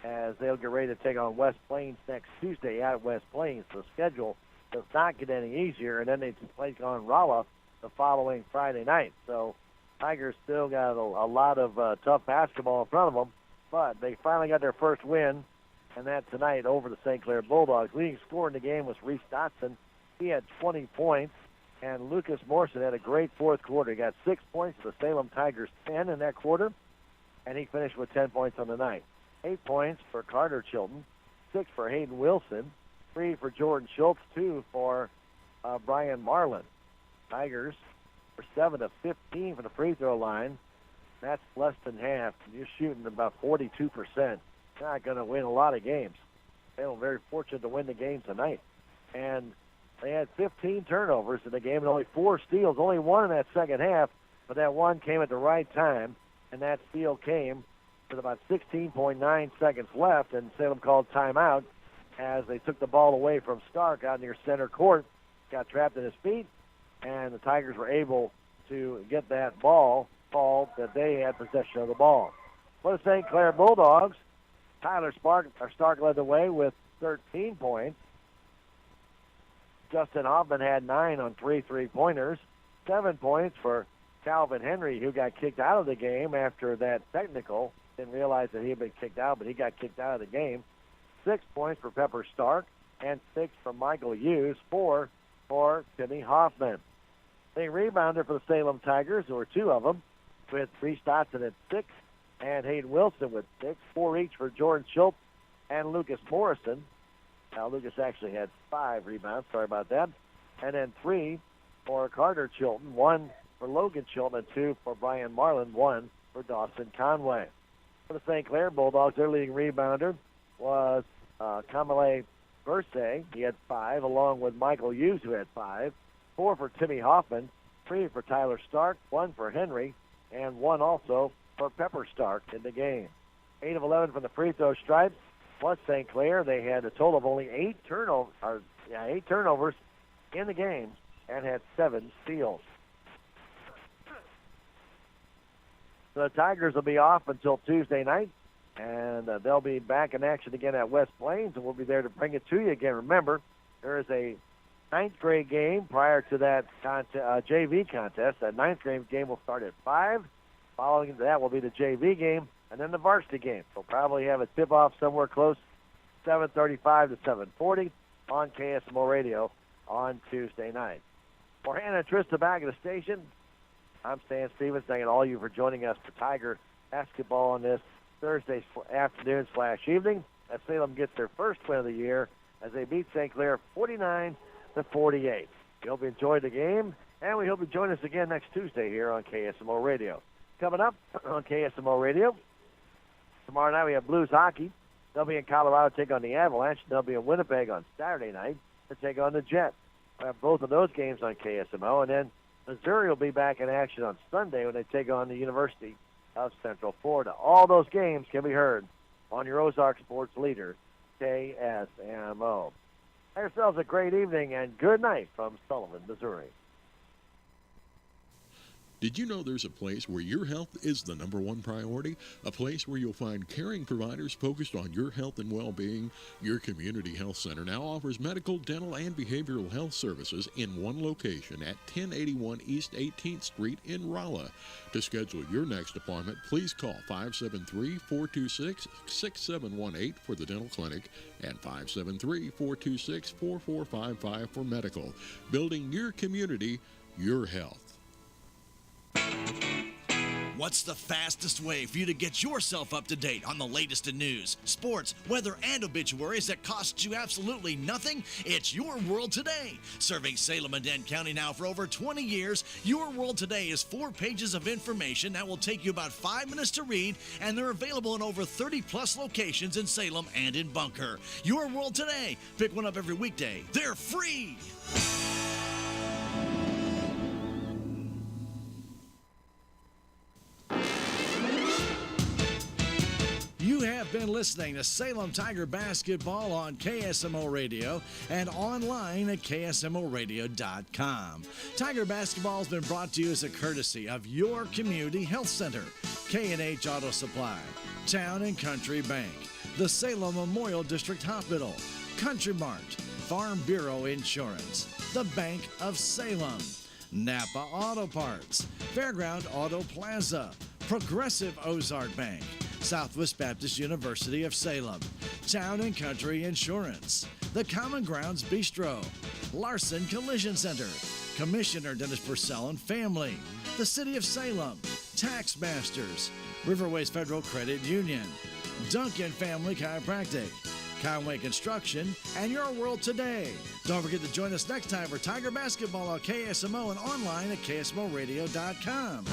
as they'll get ready to take on West Plains next Tuesday at West Plains. The schedule does not get any easier, and then they take on Rolla the following Friday night. So Tigers still got a lot of tough basketball in front of them, but they finally got their first win, and that tonight over the St. Clair Bulldogs. Leading scorer in the game was Reese Dotson. He had 20 points, and Lucas Morrison had a great fourth quarter. He got 6 points for the Salem Tigers, 10 in that quarter, and he finished with 10 points on the night. 8 points for Carter Chilton, 6 for Hayden Wilson, 3 for Jordan Schultz, 2 for Brian Marlin. Tigers were 7 of 15 from the free throw line. That's less than half. You're shooting about 42%. Not going to win a lot of games. Salem very fortunate to win the game tonight. And they had 15 turnovers in the game and only 4 steals, only 1 in that second half, but that one came at the right time, and that steal came with about 16.9 seconds left, and Salem called timeout as they took the ball away from Stark out near center court, got trapped in his feet, and the Tigers were able to get that ball called that they had possession of the ball. For the St. Clair Bulldogs, Tyler Stark led the way with 13 points. Justin Hoffman had 9 on 3 3-pointers. 7 points for Calvin Henry, who got kicked out of the game after that technical. Didn't realize that he had been kicked out, but he got kicked out of the game. 6 points for Pepper Stark and 6 from Michael Hughes, 4 for Timmy Hoffman. The rebounder for the Salem Tigers, there were 2 of them, with Reese Dotson at 6 and Hayden Wilson with 6, 4 each for Jordan Schultz and Lucas Morrison. Now, Lucas actually had 5 rebounds, sorry about that. And then 3 for Carter Chilton, 1 for Logan Chilton, and 2 for Brian Marlin, 1 for Dawson Conway. For the St. Clair Bulldogs, their leading rebounder was Kamale Verse. He had 5, along with Michael Hughes, who had 5. 4 for Timmy Hoffman, 3 for Tyler Stark, 1 for Henry, and 1 also for Pepper Stark in the game. 8 of 11 from the free throw stripe was St. Clair. They had a total of only 8 turnovers in the game and had 7 steals. The Tigers will be off until Tuesday night, and they'll be back in action again at West Plains, and we'll be there to bring it to you again. Remember, there is a 9th grade game prior to that JV contest. That 9th grade game will start at 5. Following that will be the JV game and then the varsity game. We'll probably have a tip-off somewhere close 7:35 to 7:40 on KSMO Radio on Tuesday night. For Hannah and Trista back at the station, I'm Stan Stevens, thanking all of you for joining us for Tiger basketball on this Thursday afternoon/evening as Salem gets their first win of the year as they beat St. Clair 49-48. We hope you enjoyed the game, and we hope you join us again next Tuesday here on KSMO Radio. Coming up on KSMO Radio, tomorrow night we have Blues hockey. They'll be in Colorado to take on the Avalanche. They'll be in Winnipeg on Saturday night to take on the Jets. We'll have both of those games on KSMO, and then Missouri will be back in action on Sunday when they take on the University of Central Florida. All those games can be heard on your Ozark Sports leader, KSMO. Have yourselves a great evening and good night from Sullivan, Missouri. Did you know there's a place where your health is the #1 priority? A place where you'll find caring providers focused on your health and well-being? Your community health center now offers medical, dental, and behavioral health services in one location at 1081 East 18th Street in Rolla. To schedule your next appointment, please call 573-426-6718 for the dental clinic and 573-426-4455 for medical. Building your community, your health. What's the fastest way for you to get yourself up to date on the latest in news, sports, weather, and obituaries that costs you absolutely nothing? It's Your World Today. Serving Salem and Dent County now for over 20 years, Your World Today is 4 pages of information that will take you about 5 minutes to read, and they're available in over 30-plus locations in Salem and in Bunker. Your World Today. Pick one up every weekday. They're free. You have been listening to Salem Tiger Basketball on KSMO Radio and online at KSMORadio.com. Tiger Basketball has been brought to you as a courtesy of your community health center, K&H Auto Supply, Town and Country Bank, the Salem Memorial District Hospital, Country Mart, Farm Bureau Insurance, the Bank of Salem, Napa Auto Parts, Fairground Auto Plaza, Progressive Ozark Bank, Southwest Baptist University of Salem, Town and Country Insurance, the Common Grounds Bistro, Larson Collision Center, Commissioner Dennis Purcell and Family, the City of Salem, Tax Masters, Riverways Federal Credit Union, Duncan Family Chiropractic, Conway Construction, and Your World Today. Don't forget to join us next time for Tiger Basketball on KSMO and online at KSMORadio.com.